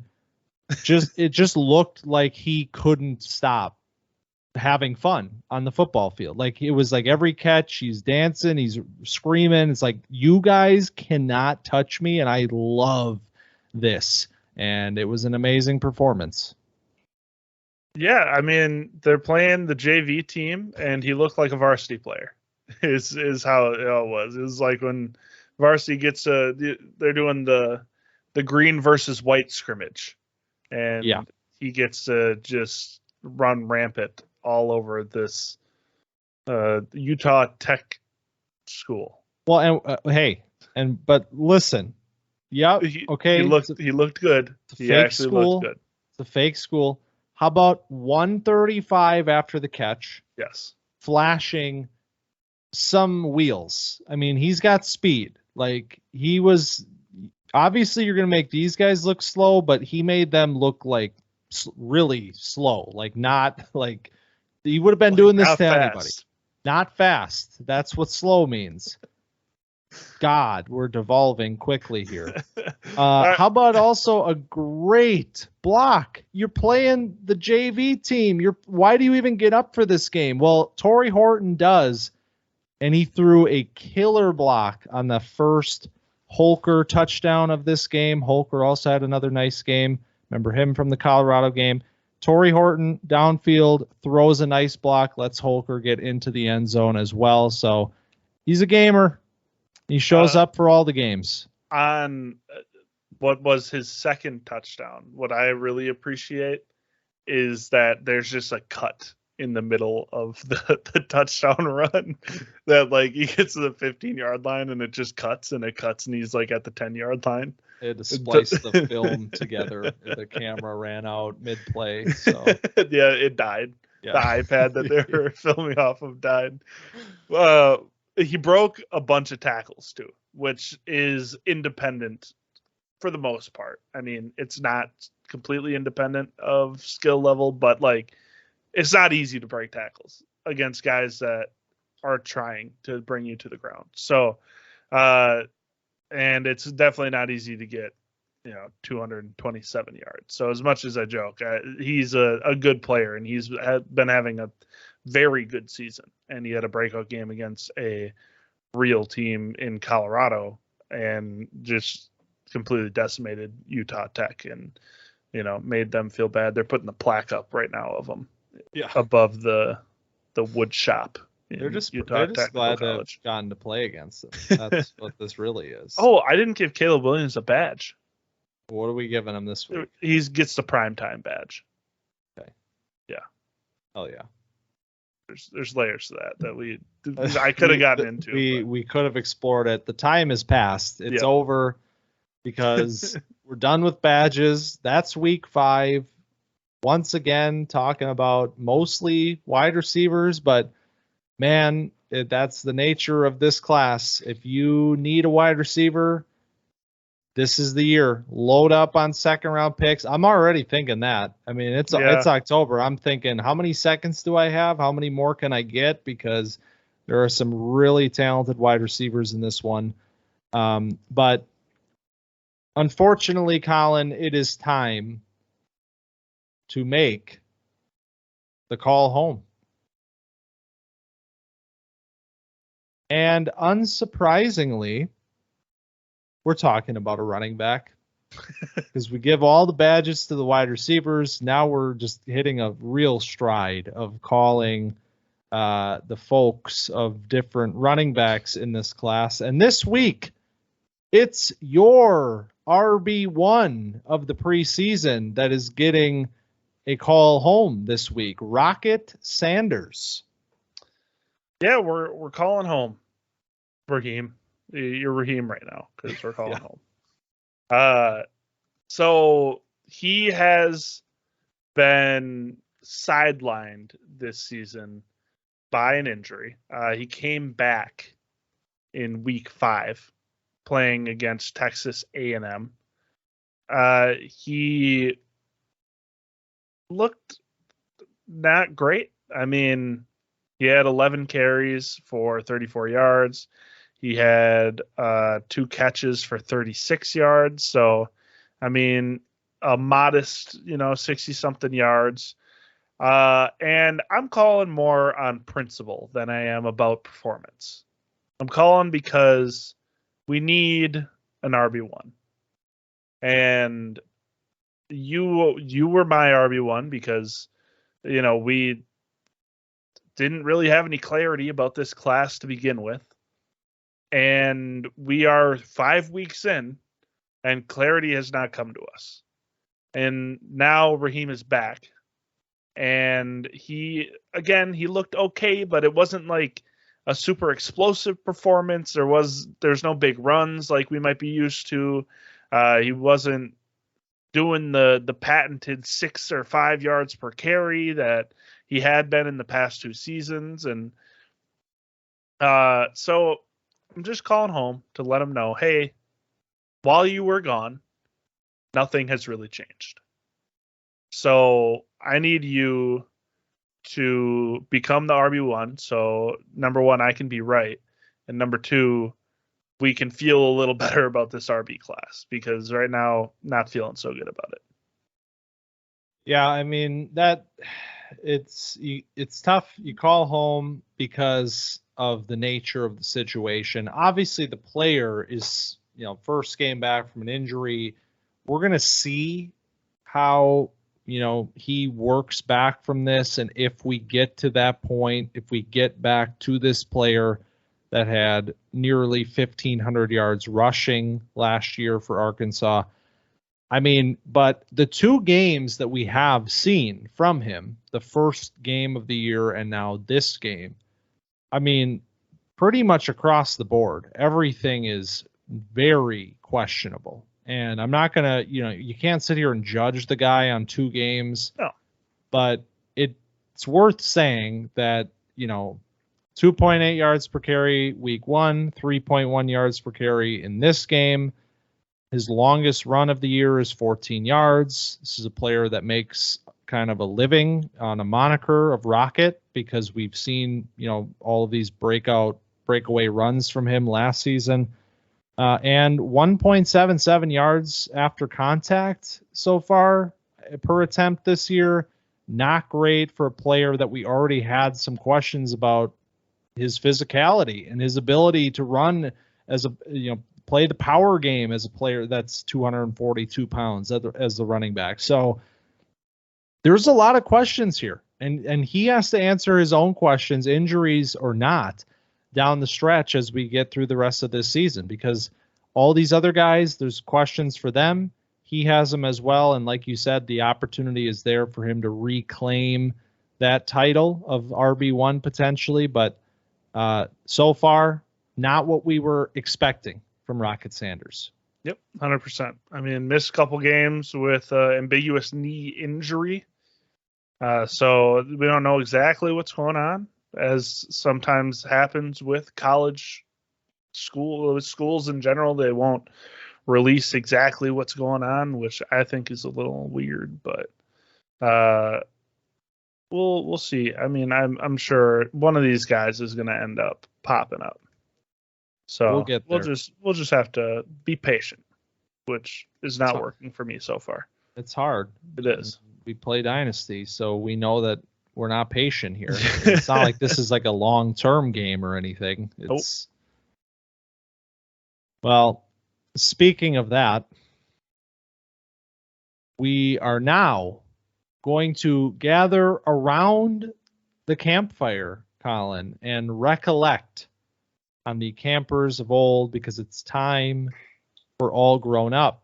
it just looked like he couldn't stop having fun on the football field. Like, it was like every catch he's dancing, he's screaming. It's like, you guys cannot touch me, and I love this. And it was an amazing performance. Yeah, I mean, they're playing the JV team, and he looked like a varsity player. Is how it all was. It was like when varsity gets they're doing the green versus white scrimmage, and he gets to just run rampant all over this Utah Tech school. Well, and but listen, okay, he looked good. He actually looked good. It's a fake school. How about 135 after the catch? Yes, flashing some wheels. I mean, he's got speed. Like, he was obviously, you're going to make these guys look slow, but he made them look like really slow. Like, not like he would have been doing this to anybody. Not fast. That's what slow means. God, we're devolving quickly here. How about also a great block? You're playing the JV team. Why do you even get up for this game? Well, Torrey Horton does, and he threw a killer block on the first Holker touchdown of this game. Holker also had another nice game. Remember him from the Colorado game. Torrey Horton downfield throws a nice block, lets Holker get into the end zone as well. So he's a gamer. He shows up for all the games. On what was his second touchdown, what I really appreciate is that there's just a cut in the middle of the touchdown run that, like, he gets to the 15-yard line and it just cuts and he's like at the 10-yard line. They had to splice the film together. The camera ran out mid-play. So yeah, it died. The iPad that they were filming off of died. He broke a bunch of tackles too, which is independent for the most part. I mean, it's not completely independent of skill level, but like it's not easy to break tackles against guys that are trying to bring you to the ground. So, and it's definitely not easy to get, 227 yards. So as much as I joke, he's a good player, and he's been having a very good season. And he had a breakout game against a real team in Colorado and just completely decimated Utah Tech and, made them feel bad. They're putting the plaque up right now of him above the wood shop. They're just Utah glad to have gotten to play against them. That's what this really is. Oh, I didn't give Caleb Williams a badge. What are we giving him this week? He gets the primetime badge. Okay. Yeah. Oh yeah. There's layers to that I could have gotten into. We could have explored it. The time has passed. It's over because we're done with badges. That's week 5. Once again, talking about mostly wide receivers, but man, that's the nature of this class. If you need a wide receiver, this is the year. Load up on second round picks. I'm already thinking that. I mean, it's October. I'm thinking, how many seconds do I have? How many more can I get? Because there are some really talented wide receivers in this one. But unfortunately, Collin, it is time to make the call home. And unsurprisingly, we're talking about a running back because we give all the badges to the wide receivers. Now we're just hitting a real stride of calling the folks of different running backs in this class. And this week, it's your RB1 of the preseason that is getting a call home this week. Rocket Sanders. Yeah, we're calling home, Raheem. You're Raheem right now because we're calling home. So he has been sidelined this season by an injury. He came back in week 5 playing against Texas A&M. He looked not great. I mean, he had 11 carries for 34 yards. He had 2 catches for 36 yards. So, I mean, a modest, 60-something yards. And I'm calling more on principle than I am about performance. I'm calling because we need an RB1. And you were my RB1 because, we didn't really have any clarity about this class to begin with. And we are 5 weeks in, and clarity has not come to us. And now Raheem is back. And he looked okay, but it wasn't like a super explosive performance. There's no big runs like we might be used to. He wasn't doing the patented 6 or 5 yards per carry that he had been in the past 2 seasons. And so I'm just calling home to let him know, hey, while you were gone, nothing has really changed. So I need you to become the RB1. So number 1, I can be right. And number 2, we can feel a little better about this RB class because right now, not feeling so good about it. Yeah, I mean, it's tough. You call home because of the nature of the situation. Obviously, the player is, first game back from an injury. We're going to see how, he works back from this. And if we get to that point, if we get back to this player that had nearly 1,500 yards rushing last year for Arkansas, I mean, but the 2 games that we have seen from him, the first game of the year and now this game, I mean, pretty much across the board, everything is very questionable. And I'm not going to, you can't sit here and judge the guy on 2 games. No. But it it's worth saying that, 2.8 yards per carry week 1, 3.1 yards per carry in this game. His longest run of the year is 14 yards. This is a player that makes kind of a living on a moniker of Rocket, because we've seen, all of these breakaway runs from him last season. And 1.77 yards after contact so far per attempt this year. Not great for a player that we already had some questions about his physicality and his ability to run as play the power game as a player that's 242 pounds as the running back. So there's a lot of questions here, and he has to answer his own questions, injuries or not, down the stretch as we get through the rest of this season, because all these other guys, there's questions for them. He has them as well. And like you said, the opportunity is there for him to reclaim that title of RB1 potentially. But so far, not what we were expecting from Rocket Sanders. Yep, 100%. I mean, missed a couple games with ambiguous knee injury. So we don't know exactly what's going on, as sometimes happens with college schools in general. They won't release exactly what's going on, which I think is a little weird, but we'll see. I mean, I'm sure one of these guys is going to end up popping up. So we'll get there. We'll just have to be patient, which is not working for me so far. It's hard. It is. We play Dynasty, so we know that we're not patient here. It's not like this is like a long-term game or anything. It's Well, speaking of that, we are now going to gather around the campfire, Collin, and recollect on the campers of old, because it's time for All Grown Up.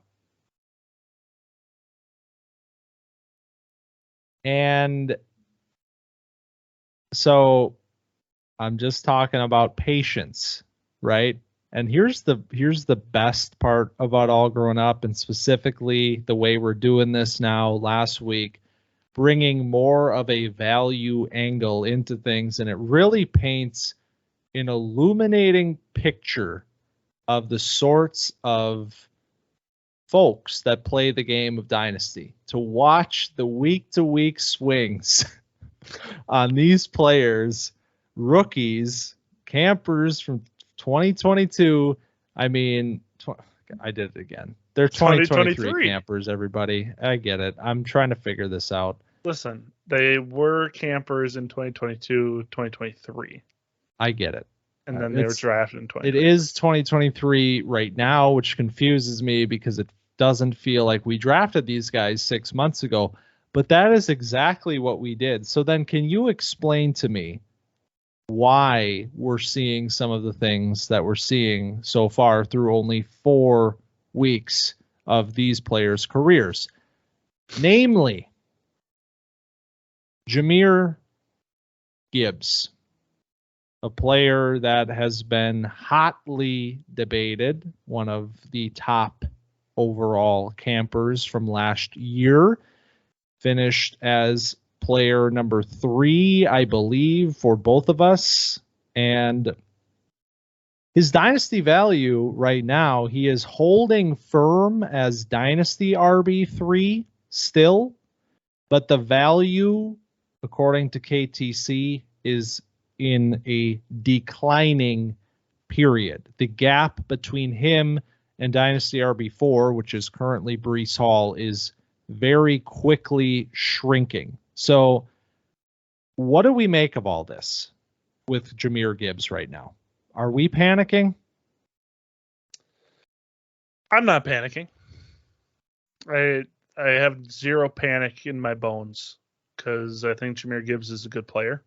And so I'm just talking about patience, right? And here's the best part about All Grown Up, and specifically the way we're doing this now last week, bringing more of a value angle into things. And it really paints an illuminating picture of the sorts of folks that play the game of Dynasty. To watch the week-to-week swings on these players, rookies, campers from 2022. I mean, I did it again. They're 2023 campers, everybody. I get it. I'm trying to figure this out. Listen, they were campers in 2022, 2023. I get it. And then they were drafted in 2023. It is 2023 right now, which confuses me because it doesn't feel like we drafted these guys 6 months ago. But that is exactly what we did. So then can you explain to me why we're seeing some of the things that we're seeing so far through only 4 weeks of these players' careers? Namely, Jahmyr Gibbs, a player that has been hotly debated, one of the top overall campers from last year, finished as player number 3, I believe, for both of us. And his dynasty value right now, he is holding firm as dynasty RB3 still, but the value, according to KTC, is in a declining period. The gap between him and dynasty RB4, which is currently Breece Hall, is very quickly shrinking. So what do we make of all this with Jahmyr Gibbs right now? Are we panicking? I'm not panicking. I have zero panic in my bones because I think Jahmyr Gibbs is a good player.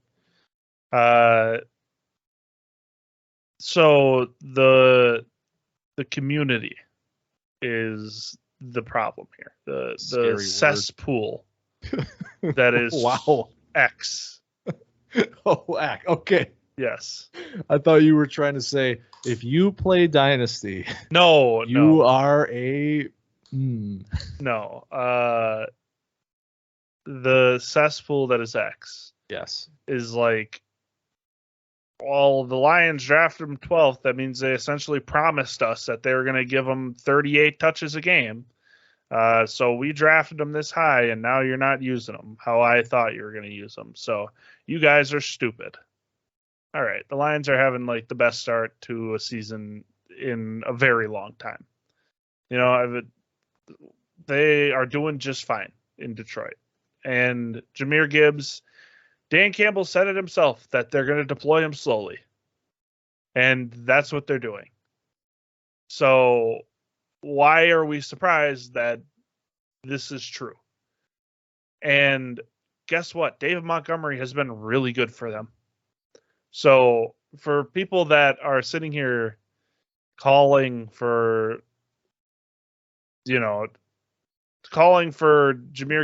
So the community is the problem here. The cesspool that is wow. X. Oh, okay. Yes. I thought you were trying to say if you play Dynasty, you are a no. The cesspool that is X Yes. is like, well, the Lions drafted him 12th. That means they essentially promised us that they were going to give him 38 touches a game. So we drafted him this high, and now you're not using him how I thought you were going to use him. So you guys are stupid. All right, the Lions are having like the best start to a season in a very long time. You know, they are doing just fine in Detroit. And Jahmyr Gibbs, Dan Campbell said it himself that they're going to deploy him slowly. And that's what they're doing. So why are we surprised that this is true? And guess what? David Montgomery has been really good for them. So for people that are sitting here calling for Jahmyr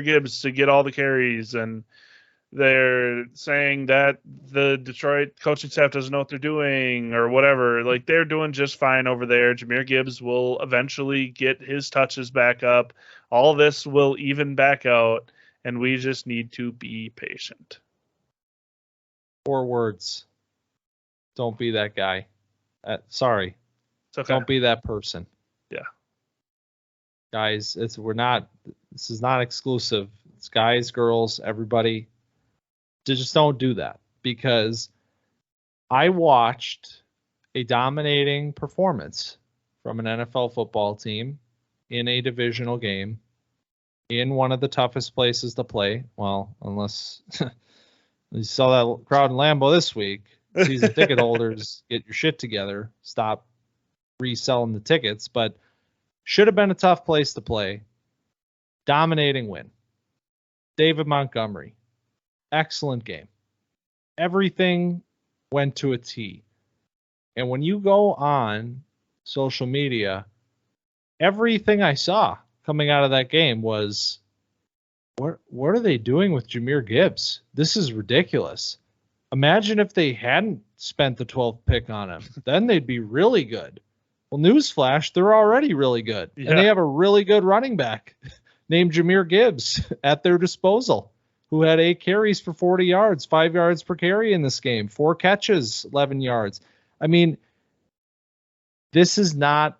Gibbs to get all the carries, and they're saying that the Detroit coaching staff doesn't know what they're doing or whatever. Like, they're doing just fine over there. Jahmyr Gibbs will eventually get his touches back up. All this will even back out, and we just need to be patient. 4 words. Don't be that guy. Sorry. It's okay. Don't be that person. Yeah. Guys, this is not exclusive. It's guys, girls, everybody. Just don't do that, because I watched a dominating performance from an NFL football team in a divisional game in one of the toughest places to play. Well, unless you saw that crowd in Lambeau this week. Season ticket holders, get your shit together. Stop reselling the tickets. But should have been a tough place to play. Dominating win. David Montgomery. Excellent game. Everything went to a T. And when you go on social media, everything I saw coming out of that game was, what are they doing with Jahmyr Gibbs? This is ridiculous. Imagine if they hadn't spent the 12th pick on him. Then they'd be really good. Well, newsflash, they're already really good. Yeah. And they have a really good running back named Jahmyr Gibbs at their disposal, who had 8 carries for 40 yards, 5 yards per carry in this game, 4 catches, 11 yards. I mean, this is a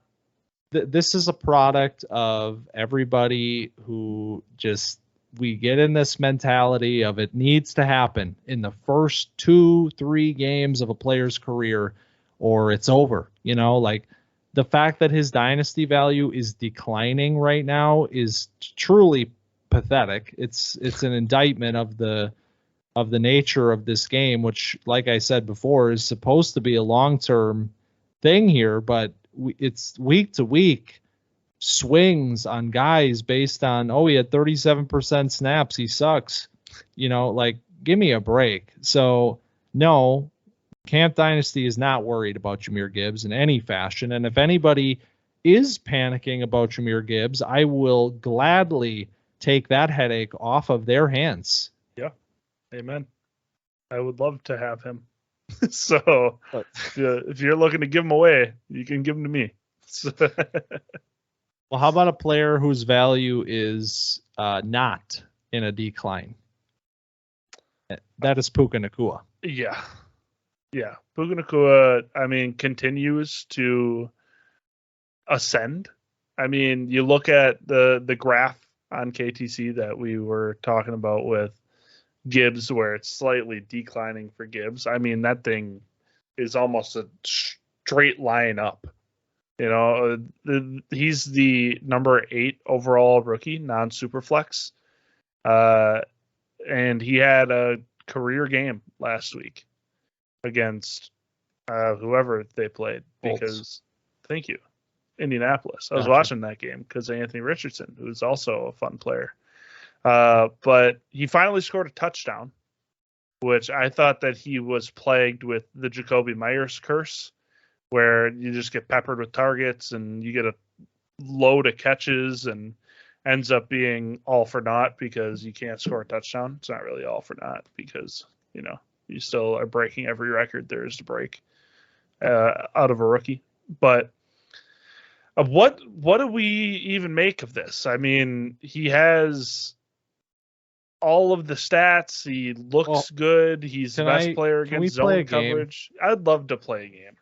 product of everybody who just, we get in this mentality of it needs to happen in the first 2-3 games of a player's career or it's over. You know, like, the fact that his dynasty value is declining right now is truly pathetic. It's an indictment of the nature of this game, which, like I said before, is supposed to be a long-term thing here, but it's week to week swings on guys based on, oh, he had 37% snaps, he sucks. You know, like, give me a break. So no, Camp Dynasty is not worried about Jahmyr Gibbs in any fashion. And if anybody is panicking about Jahmyr Gibbs, I will gladly take that headache off of their hands. Yeah. Amen. I would love to have him. So if you're looking to give him away, you can give him to me. Well, how about a player whose value is not in a decline? That is Puka Nacua. Yeah. Yeah. Puka Nacua, I mean, continues to ascend. I mean, you look at the graph on KTC that we were talking about with Gibbs, where it's slightly declining for Gibbs. I mean, that thing is almost a straight line up. You know, he's the number 8 overall rookie, non-superflex. And he had a career game last week against whoever they played. Because, thank you, Indianapolis. I was watching that game because of Anthony Richardson, who's also a fun player. But he finally scored a touchdown, which I thought that he was plagued with the Jacoby Myers curse, where you just get peppered with targets and you get a load of catches and ends up being all for naught because you can't score a touchdown. It's not really all for naught because, you know, you still are breaking every record there is to break out of a rookie. But what do we even make of this? I mean, he has all of the stats. He looks good. He's the best player against zone coverage. I'd love to play a game.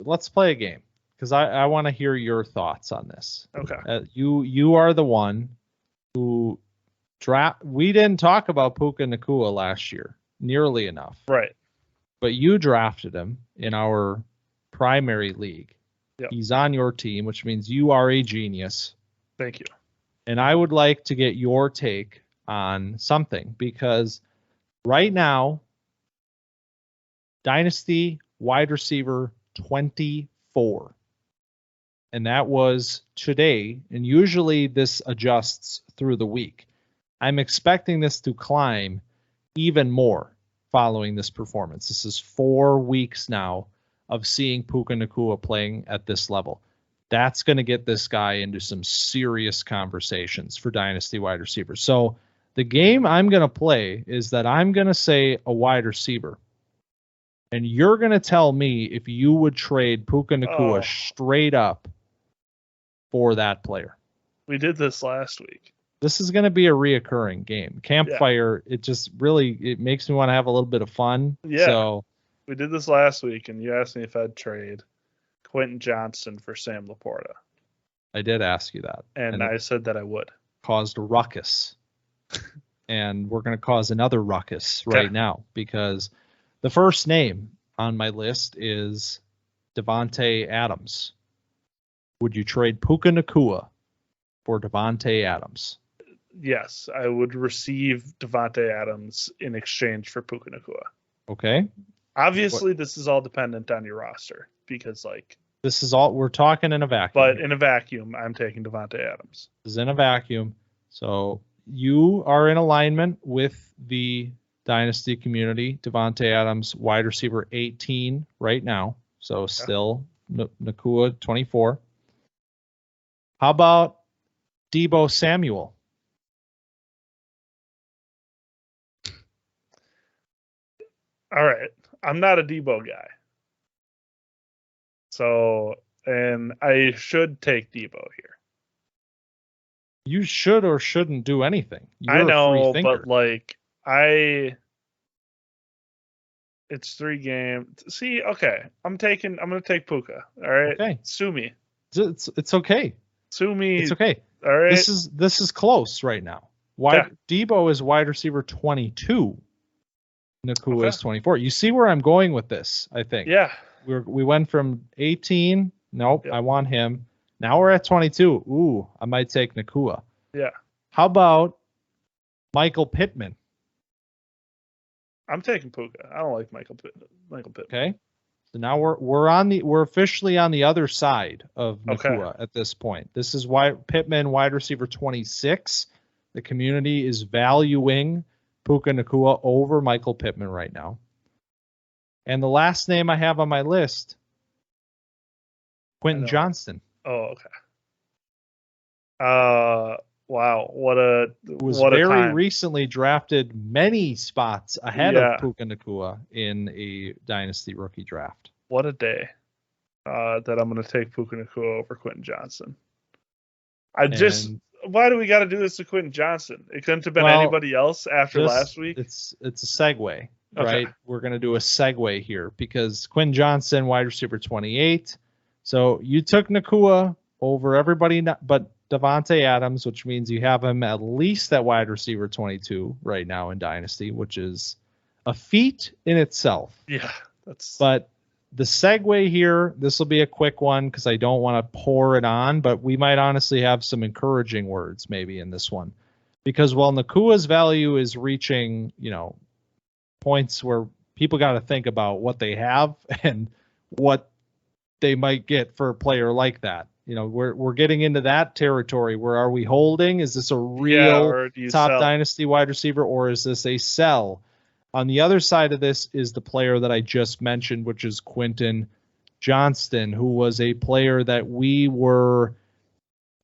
Let's play a game because I want to hear your thoughts on this. Okay. You are the one who we didn't talk about Puka Nacua last year nearly enough. Right. But you drafted him in our primary league. Yep. He's on your team, which means you are a genius. Thank you. And I would like to get your take on something because right now, Dynasty wide receiver 24. And that was today. And usually this adjusts through the week. I'm expecting this to climb even more following this performance. This is 4 weeks now of seeing Puka Nacua playing at this level. That's going to get this guy into some serious conversations for Dynasty wide receivers. So the game I'm going to play is that I'm going to say a wide receiver. And you're going to tell me if you would trade Puka Nacua straight up for that player. We did this last week. This is going to be a reoccurring game. Campfire, It just really, it makes me want to have a little bit of fun. Yeah. So we did this last week, and you asked me if I'd trade Quentin Johnston for Sam Laporta. I did ask you that. And I said that I would. Caused a ruckus. And we're going to cause another ruckus right now because the first name on my list is Davante Adams. Would you trade Puka Nacua for Davante Adams? Yes, I would receive Davante Adams in exchange for Puka Nacua. Okay. Obviously, this is all dependent on your roster because, this is all we're talking in a vacuum. But in a vacuum, I'm taking Davante Adams. This is in a vacuum. So you are in alignment with the Dynasty community. Davante Adams, wide receiver 18 right now. So still Nacua 24. How about Deebo Samuel? All right. I'm not a Deebo guy. So, and I should take Deebo here. You should or shouldn't do anything. You're I know, a free thinker. but it's 3 games. See, okay. I'm going to take Puka. All right. Okay. Sue me. It's okay. Sue me. It's okay. All right. This is close right now. Deebo is wide receiver 22. Nacua is 24. You see where I'm going with this, I think. Yeah. We went from 18. Nope, I want him. Now we're at 22. Ooh, I might take Nacua. Yeah. How about Michael Pittman? I'm taking Puka. I don't like Michael Pittman. Okay. So now we're officially on the other side of Nacua at this point. This is why Pittman, wide receiver 26. The community is valuing Puka Nacua over Michael Pittman right now. And the last name I have on my list, Quentin Johnston. Oh, okay. Wow. Very recently drafted many spots ahead of Puka Nacua in a Dynasty rookie draft. What a day that I'm going to take Puka Nacua over Quentin Johnston. Why do we got to do this to Quentin Johnston? It couldn't have been anybody else after last week. It's a segue, right? We're going to do a segue here because Quentin Johnston, wide receiver 28. So you took Nacua over everybody but Davante Adams, which means you have him at least at wide receiver 22 right now in Dynasty, which is a feat in itself. Yeah. But the segue here, this will be a quick one because I don't want to pour it on, but we might honestly have some encouraging words maybe in this one. Because while Nacua's value is reaching, points where people got to think about what they have and what they might get for a player like that. We're getting into that territory where are we holding? Is this a real top Dynasty wide receiver or is this a sell? On the other side of this is the player that I just mentioned, which is Quentin Johnston, who was a player that we were,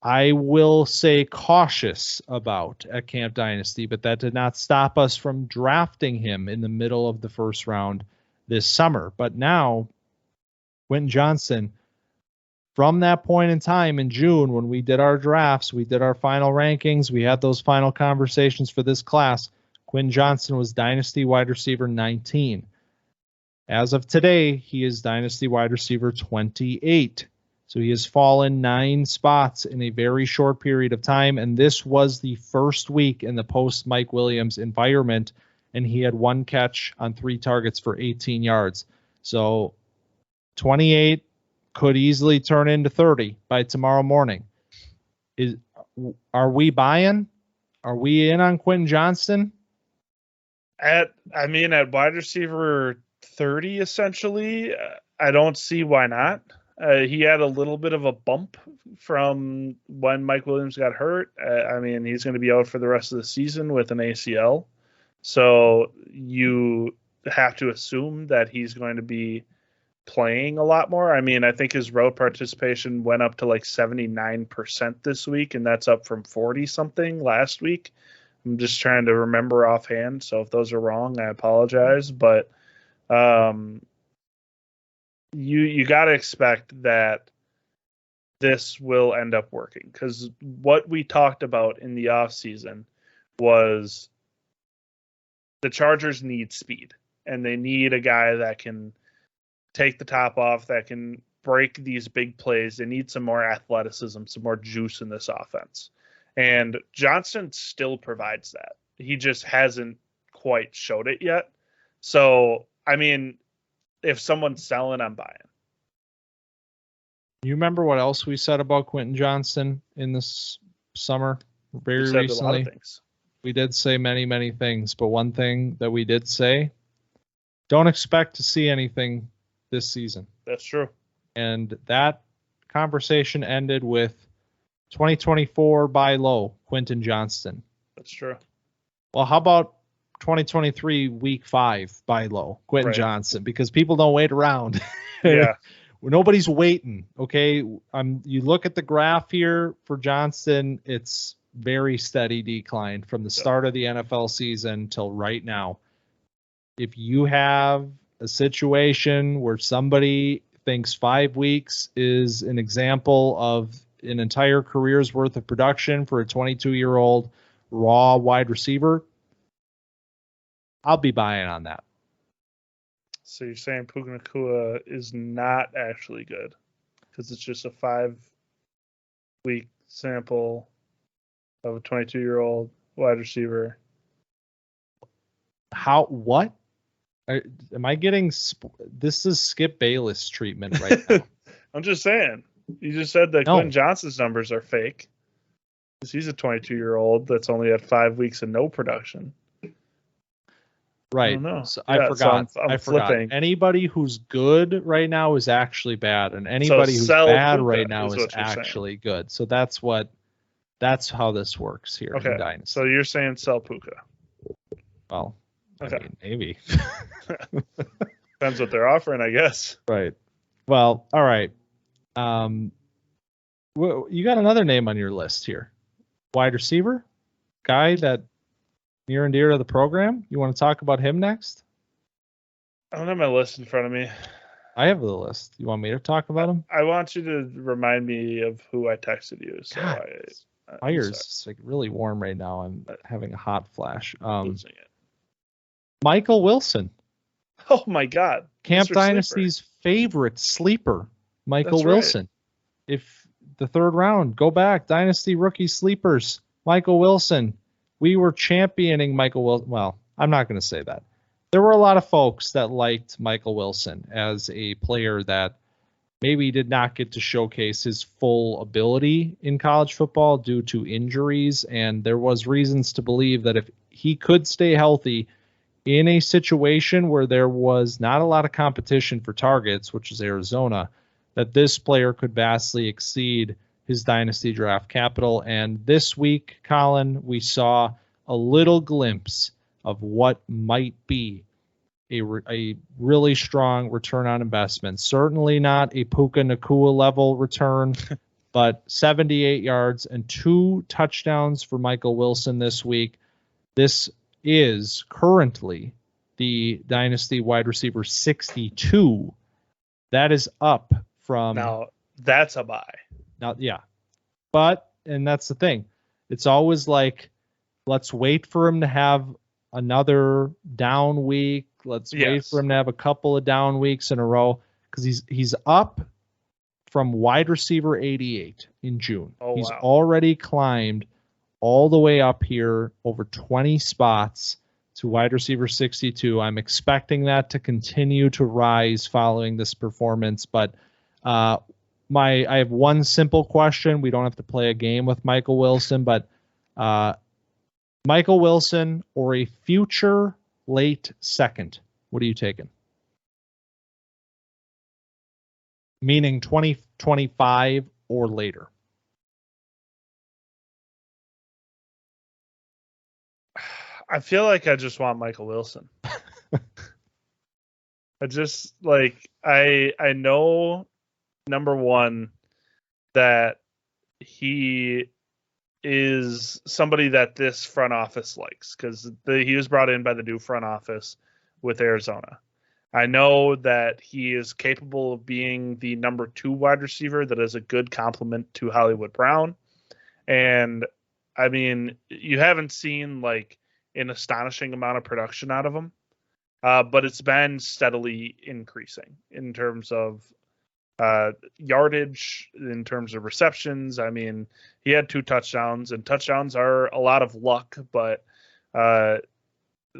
I will say, cautious about at Camp Dynasty, but that did not stop us from drafting him in the middle of the first round this summer. But now, Quentin Johnston, from that point in time in June, when we did our drafts, we did our final rankings, we had those final conversations for this class, Quentin Johnston was Dynasty wide receiver 19. As of today, he is Dynasty wide receiver 28. So he has fallen 9 spots in a very short period of time, and this was the first week in the post-Mike Williams environment, and he had 1 catch on 3 targets for 18 yards. So 28 could easily turn into 30 by tomorrow morning. Are we buying? Are we in on Quentin Johnston? At wide receiver 30, essentially, I don't see why not. He had a little bit of a bump from when Mike Williams got hurt. He's going to be out for the rest of the season with an ACL. So you have to assume that he's going to be playing a lot more. I think his route participation went up to like 79% this week, and that's up from 40-something last week. I'm just trying to remember offhand. So if those are wrong, I apologize. But you got to expect that this will end up working, because what we talked about in the offseason was the Chargers need speed, and they need a guy that can take the top off, that can break these big plays. They need some more athleticism, some more juice in this offense. And Johnston still provides that. He just hasn't quite showed it yet. So, if someone's selling, I'm buying. You remember what else we said about Quentin Johnston in this summer? Very recently. A lot of things. We did say many, many things, but one thing that we did say, don't expect to see anything this season. That's true. And that conversation ended with 2024 buy low, Quentin Johnston. That's true. Well, how about 2023 week 5 buy low, Quentin Johnston? Because people don't wait around. Yeah. Nobody's waiting. Okay. You look at the graph here for Johnston, it's very steady decline from the start of the NFL season till right now. If you have a situation where somebody thinks 5 weeks is an example of an entire career's worth of production for a 22-year-old raw wide receiver, I'll be buying on that. So you're saying Puka Nacua is not actually good because it's just a 5-week sample of a 22-year-old wide receiver. What? Am I getting this is Skip Bayless treatment right now? I'm just saying. You just said that Quentin Johnston's numbers are fake. Because he's a 22-year-old that's only had 5 weeks of no production. Right. I don't know. So I forgot. So I'm I forgot. flipping. Anybody who's good right now is actually bad, and anybody who's bad right now is actually good. So that's how this works here in Dynasty. So you're saying sell Puka? Well, okay. Maybe. Depends what they're offering, I guess. Right. Well, all right. You got another name on your list here. Wide receiver? Guy that near and dear to the program? You want to talk about him next? I don't have my list in front of me. I have the list. You want me to talk about him? I want you to remind me of who I texted you. So fire's it's like really warm right now. I'm having a hot flash. Losing it. Michael Wilson. Oh my God. Camp Mr. Dynasty's Sleeper. Favorite sleeper, Michael That's Wilson. Right. If the third round, go back. Dynasty rookie sleepers, Michael Wilson. We were championing Michael Wilson. Well, I'm not going to say that. There were a lot of folks that liked Michael Wilson as a player that maybe did not get to showcase his full ability in college football due to injuries. And there was reasons to believe that if he could stay healthy in a situation where there was not a lot of competition for targets, which is Arizona, that this player could vastly exceed his dynasty draft capital. And this week, Collin, we saw a little glimpse of what might be a really strong return on investment. Certainly not a Puka Nacua level return, but 78 yards and 2 touchdowns for Michael Wilson this week. This is currently the dynasty wide receiver 62. That is up from... Now, that's a buy. Now, yeah. But, and that's the thing. It's always like, let's wait for him to have another down week. Let's wait for him to have a couple of down weeks in a row, because he's up from wide receiver 88 in June. He's already climbed all the way up here over 20 spots to wide receiver 62. I'm expecting that to continue to rise following this performance. But I have one simple question. We don't have to play a game with Michael Wilson, but Michael Wilson or a future late second, what are you taking? Meaning 2025 or later. I feel like I just want Michael Wilson. I just like I know, number one, that he is somebody that this front office likes, because he was brought in by the new front office with Arizona. I know that he is capable of being the number 2 wide receiver that is a good complement to Hollywood Brown. And I mean, you haven't seen like an astonishing amount of production out of him, but it's been steadily increasing in terms of yardage, in terms of receptions. I mean, he had 2 touchdowns, and touchdowns are a lot of luck, but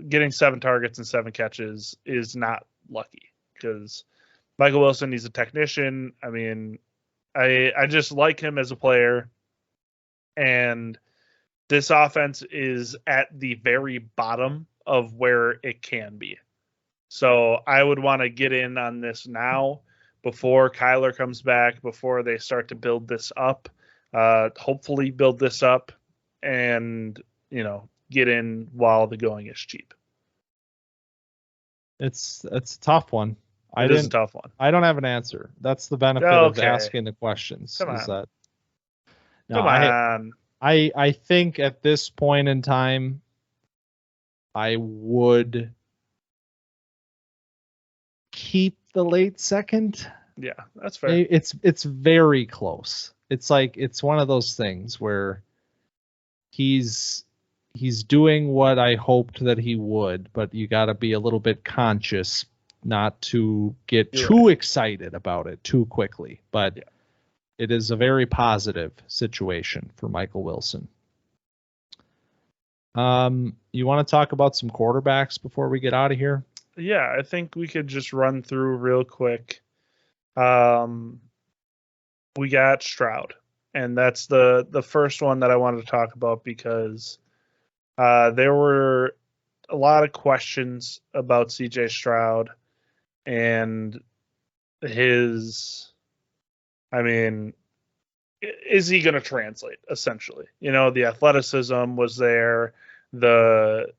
getting 7 targets and 7 catches is not lucky, because Michael Wilson, he's a technician. I mean, I just like him as a player, and this offense is at the very bottom of where it can be. So I would want to get in on this now before Kyler comes back, before they start to build this up, hopefully build this up and, get in while the going is cheap. It's a tough one. It is a tough one. I don't have an answer. That's the benefit of asking the questions. Come on. I think at this point in time, I would keep the late second. Yeah, that's fair. It's very close. It's like, it's one of those things where he's doing what I hoped that he would, but you got to be a little bit conscious not to get too excited about it too quickly. But it is a very positive situation for Michael Wilson. You want to talk about some quarterbacks before we get out of here? Yeah, I think we could just run through real quick. We got Stroud, and that's the first one that I wanted to talk about, because there were a lot of questions about CJ Stroud and is he going to translate, essentially? The athleticism was there. The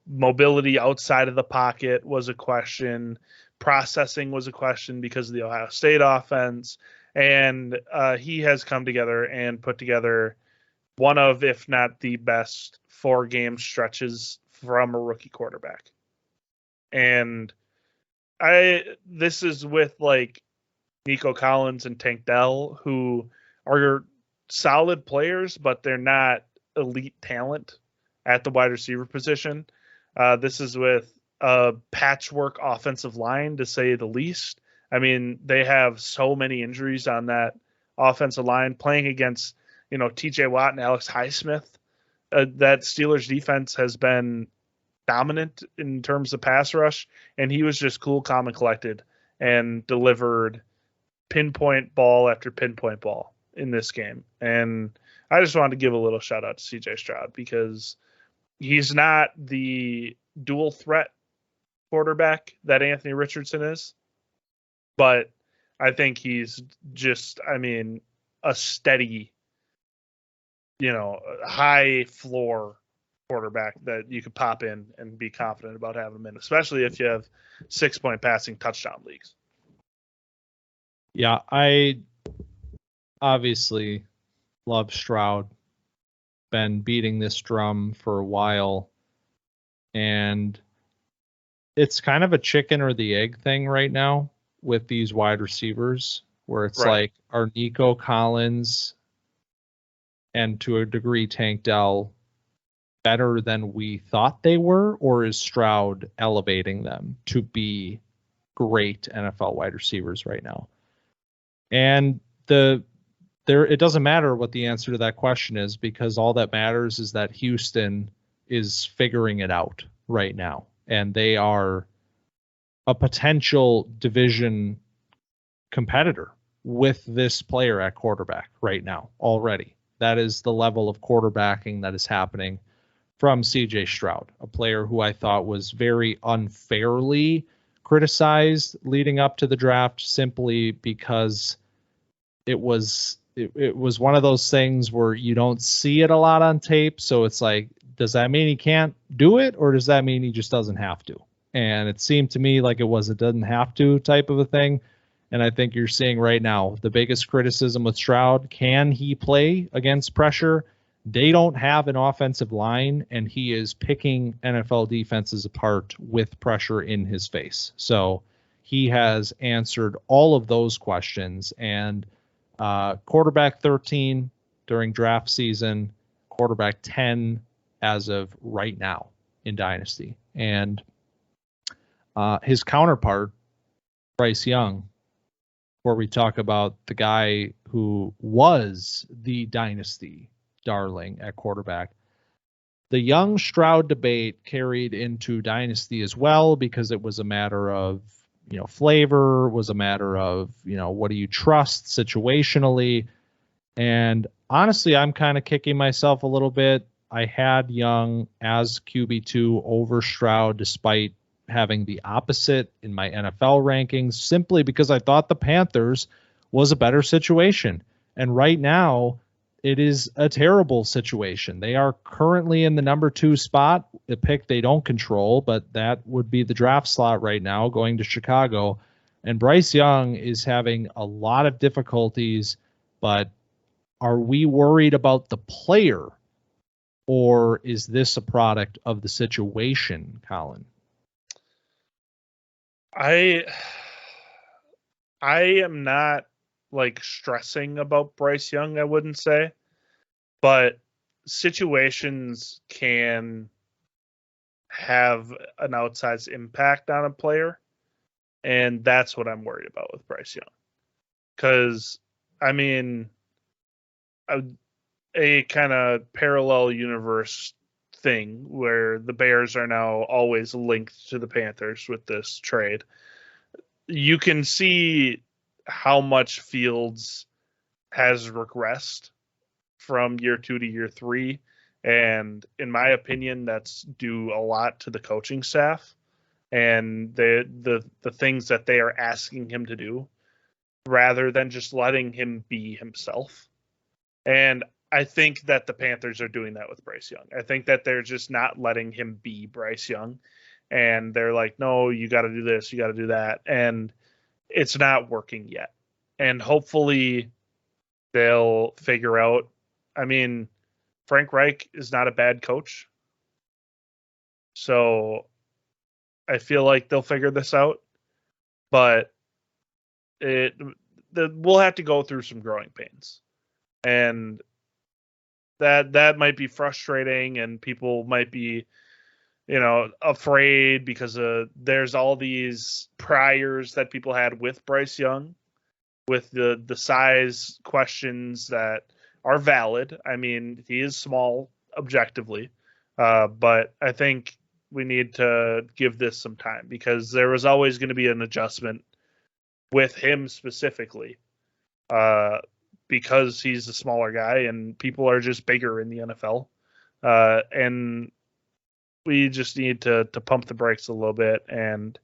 mobility outside of the pocket was a question. Processing was a question because of the Ohio State offense. And he has come together and put together one of, if not the best, 4-game stretches from a rookie quarterback. And this is with like Nico Collins and Tank Dell, who are solid players, but they're not elite talent at the wide receiver position. This is with a patchwork offensive line, to say the least. I mean, they have so many injuries on that offensive line, playing against, TJ Watt and Alex Highsmith. That Steelers defense has been dominant in terms of pass rush, and he was just cool, calm, and collected and delivered pinpoint ball after pinpoint ball in this game. And I just wanted to give a little shout out to CJ Stroud, because he's not the dual threat quarterback that Anthony Richardson is, but I think he's just, a steady, high floor quarterback that you could pop in and be confident about having him in, especially if you have 6-point passing touchdown leagues. Yeah, I obviously love Stroud. Been beating this drum for a while, and it's kind of a chicken or the egg thing right now with these wide receivers. where it's Right. like, are Nico Collins and to a degree Tank Dell better than we thought they were, or is Stroud elevating them to be great NFL wide receivers right now? And it doesn't matter what the answer to that question is, because all that matters is that Houston is figuring it out right now, and they are a potential division competitor with this player at quarterback right now already. That is the level of quarterbacking that is happening from CJ Stroud, a player who I thought was very unfairly criticized leading up to the draft, simply because it was one of those things where you don't see it a lot on tape. So it's like, does that mean he can't do it, or does that mean he just doesn't have to? And it seemed to me like it was a doesn't have to type of a thing. And I think you're seeing right now the biggest criticism with Stroud: can he play against pressure? They don't have an offensive line, and he is picking NFL defenses apart with pressure in his face. So he has answered all of those questions. And quarterback 13 during draft season, quarterback 10 as of right now in Dynasty. And his counterpart, Bryce Young, where we talk about the guy who was the Dynasty darling at quarterback. The Young Stroud debate carried into Dynasty as well, because it was a matter of, flavor, was a matter of, what do you trust situationally? And honestly, I'm kind of kicking myself a little bit. I had Young as QB2 over Stroud, despite having the opposite in my NFL rankings, simply because I thought the Panthers was a better situation. And right now, it is a terrible situation. They are currently in the number 2 spot, a pick they don't control, but that would be the draft slot right now, going to Chicago. And Bryce Young is having a lot of difficulties, but are we worried about the player, or is this a product of the situation, Colin? I am not stressing about Bryce Young, I wouldn't say, but situations can have an outsized impact on a player, and that's what I'm worried about with Bryce Young. Because, a kind of parallel universe thing where the Bears are now always linked to the Panthers with this trade. You can see how much Fields has regressed from year 2 to year 3. And in my opinion, that's due a lot to the coaching staff and the things that they are asking him to do, rather than just letting him be himself. And I think that the Panthers are doing that with Bryce Young. I think that they're just not letting him be Bryce Young. And they're like, no, you got to do this, you got to do that. And it's not working yet. And hopefully they'll figure out. Frank Reich is not a bad coach. So I feel like they'll figure this out. But we'll have to go through some growing pains. And that might be frustrating, and people might be, afraid because there's all these priors that people had with Bryce Young, with the size questions that are valid. He is small objectively, but I think we need to give this some time, because there was always going to be an adjustment with him specifically, because he's a smaller guy and people are just bigger in the NFL. And we just need to pump the brakes a little bit and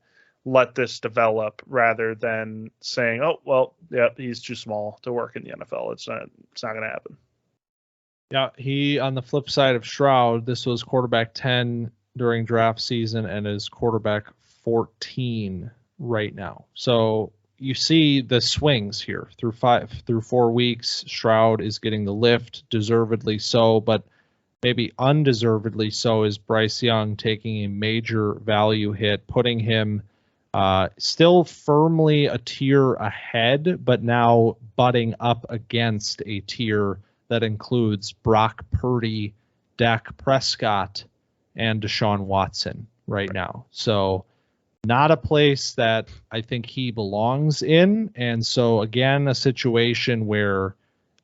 let this develop, rather than saying, oh, well, yeah, he's too small to work in the NFL. It's not going to happen. Yeah, he, on the flip side of Stroud, this was quarterback 10 during draft season and is quarterback 14 right now. So you see the swings here through 4 weeks. Stroud is getting the lift, deservedly so, but maybe undeservedly so is Bryce Young taking a major value hit, putting him Still firmly a tier ahead, but now butting up against a tier that includes Brock Purdy, Dak Prescott, and Deshaun Watson right now. So not a place that I think he belongs in. And so, again, a situation where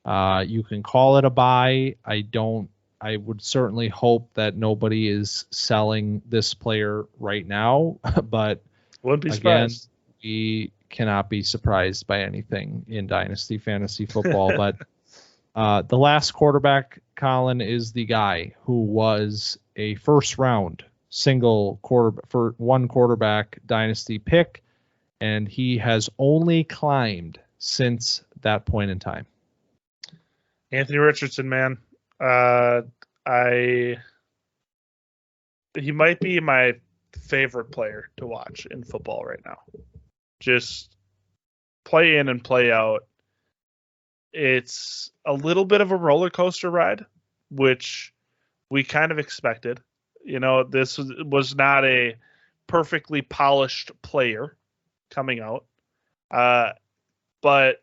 you can call it a buy. I would certainly hope that nobody is selling this player right now, but Wouldn't be again, surprised. we cannot be surprised by anything in Dynasty Fantasy Football. But the last quarterback, Colin, is the guy who was a first round one quarterback Dynasty pick, and he has only climbed since that point in time. Anthony Richardson, man. He might be my favorite player to watch in football right now. Just play in and play out. It's a little bit of a roller coaster ride, which we kind of expected. This was not a perfectly polished player coming out. But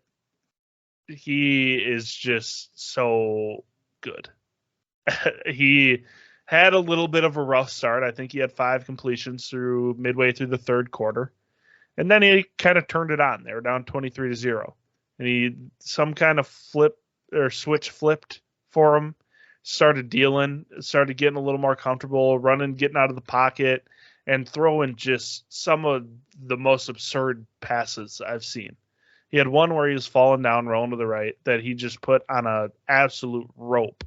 he is just so good. He had a little bit of a rough start. I think he had 5 completions midway through the third quarter. And then he kind of turned it on. They were down 23-0. And he some kind of switch flipped for him. Started getting a little more comfortable, running, getting out of the pocket, and throwing just some of the most absurd passes I've seen. He had one where he was falling down, rolling to the right, that he just put on an absolute rope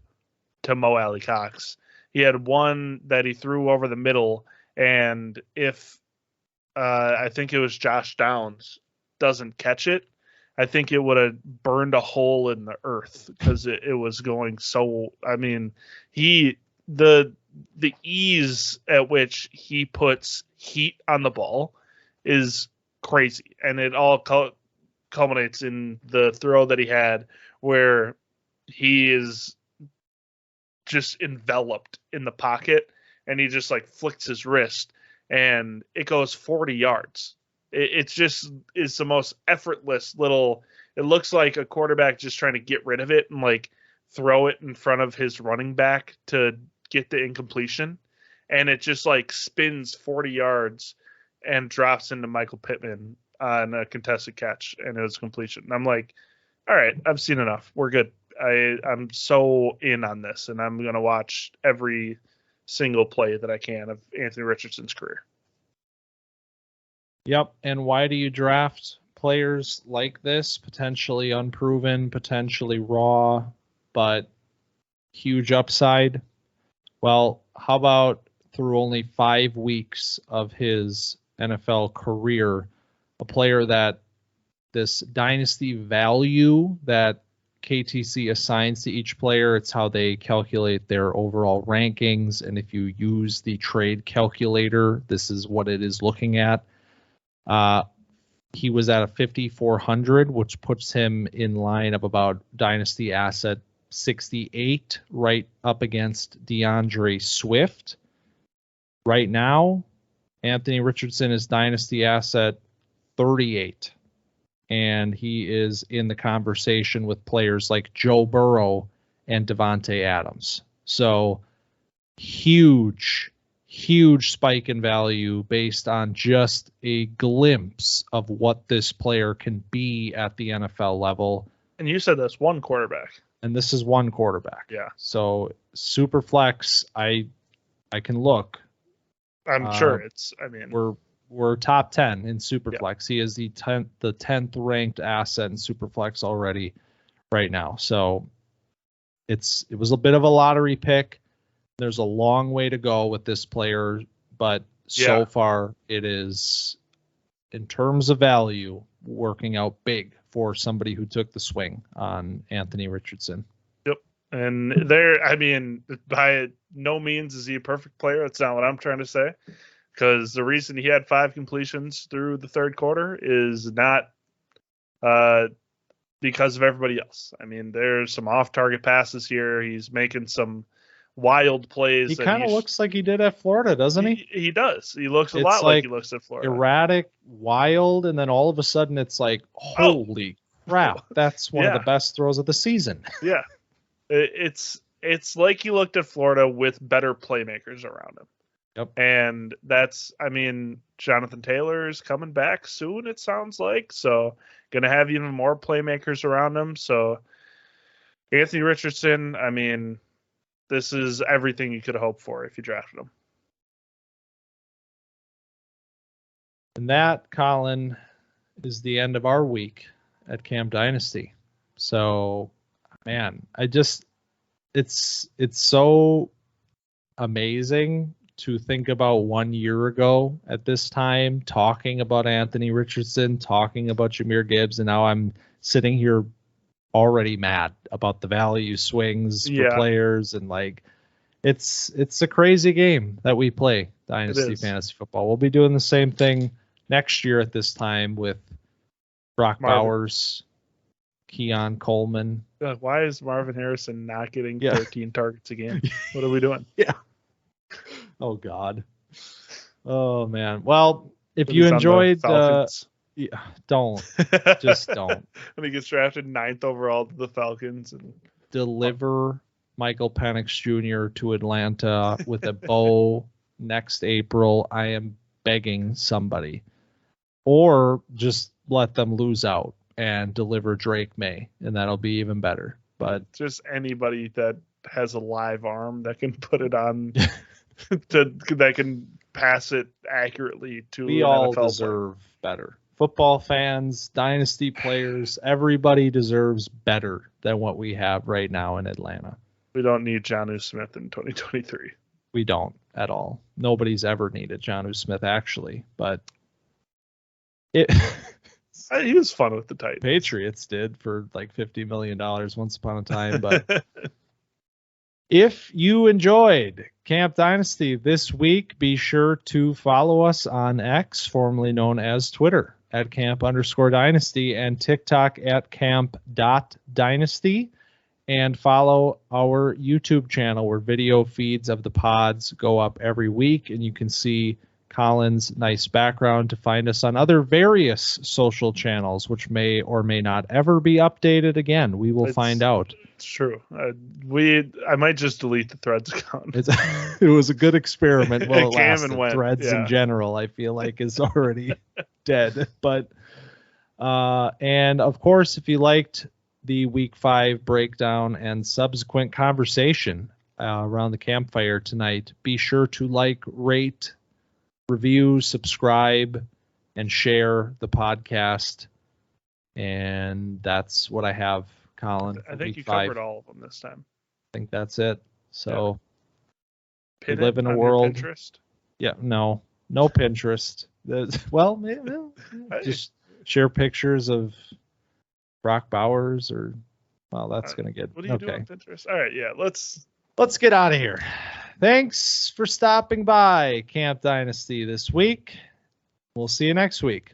to Mo Alley Cox. He had one that he threw over the middle, and if I think it was Josh Downs doesn't catch it, I think it would have burned a hole in the earth because it was going so. I mean, the ease at which he puts heat on the ball is crazy, and it all culminates in the throw that he had where he is just enveloped in the pocket, and he just like flicks his wrist, and it goes 40 yards. It's the most effortless little. It looks like a quarterback just trying to get rid of it and like throw it in front of his running back to get the incompletion, and it just like spins 40 yards and drops into Michael Pittman on a contested catch, and it was completion. And I'm like, all right, I've seen enough. We're good. I'm so in on this, and I'm gonna watch every single play that I can of Anthony Richardson's career. Yep. And why do you draft players like this? Potentially unproven, potentially raw, but huge upside. Well, how about through only 5 weeks of his NFL career, a player that this dynasty value that KTC assigns to each player, it's how they calculate their overall rankings. And if you use the trade calculator, this is what it is looking at. He was at a 5,400, which puts him in line of about dynasty asset 68, right up against DeAndre Swift. Right now, Anthony Richardson is dynasty asset 38, and he is in the conversation with players like Joe Burrow and Devontae Adams. So huge spike in value based on just a glimpse of what this player can be at the NFL level. And you said that's one quarterback. And this is one quarterback. Yeah. So super flex, I can look. I'm sure we're top 10 in Superflex. He is the 10th ranked asset in Superflex already right now. So it was a bit of a lottery pick. There's a long way to go with this player, but so far it is, in terms of value, working out big for somebody who took the swing on Anthony Richardson. Yep. And by no means is he a perfect player. That's not what I'm trying to say. Because the reason he had 5 completions through the third quarter is not because of everybody else. I mean, there's some off-target passes here. He's making some wild plays. He kind of looks like he did at Florida, doesn't he? He does. He looks a lot like he looks at Florida. Erratic, wild, and then all of a sudden it's like, holy crap, that's one of the best throws of the season. Yeah. It's like he looked at Florida with better playmakers around him. Yep. And that's, I mean, Jonathan Taylor is coming back soon, it sounds like. So going to have even more playmakers around him. So Anthony Richardson, I mean, this is everything you could hope for if you drafted him. And that, Colin, is the end of our week at Camp Dynasty. So, man, it's so amazing to think about 1 year ago at this time, talking about Anthony Richardson, talking about Jahmyr Gibbs, and now I'm sitting here already mad about the value swings for players, and like it's a crazy game that we play, Dynasty Fantasy Football. We'll be doing the same thing next year at this time with Brock Bowers, Keon Coleman. Why is Marvin Harrison not getting 13 targets a game? What are we doing? Yeah. Oh God. Oh man. Well, if you enjoyed don't just don't. When he gets drafted 9th overall to the Falcons, and deliver Michael Penix Jr. to Atlanta with a bow next April. I am begging somebody, or just let them lose out and deliver Drake May, and that'll be even better. But just anybody that has a live arm that can put it on, that can pass it accurately to. We all deserve better. Football fans, Dynasty players, everybody deserves better than what we have right now in Atlanta. We don't need Jonnu Smith in 2023. We don't at all. Nobody's ever needed Jonnu Smith, actually. But he was fun with the Titans. Patriots did for like $50 million once upon a time. But if you enjoyed Camp Dynasty this week, be sure to follow us on X, formerly known as Twitter, at camp_dynasty, and TikTok at camp.dynasty, and follow our YouTube channel where video feeds of the pods go up every week, and you can see Colin's nice background to find us on other various social channels, which may or may not ever be updated again. We will find out. It's true. I might just delete the Threads account. It was a good experiment. Well, it lasted. And went. Threads in general, I feel like, is already dead. But and of course, if you liked the Week 5 breakdown and subsequent conversation around the campfire tonight, be sure to like, rate, review, subscribe, and share the podcast. And that's what I have, Colin. I think you covered all of them this time. I think that's it. So we live in a world. Pinterest? Yeah, no Pinterest. Well, just share pictures of Brock Bowers, or that's gonna get. What do you do on Pinterest? All right, yeah, let's get out of here. Thanks for stopping by Camp Dynasty this week. We'll see you next week.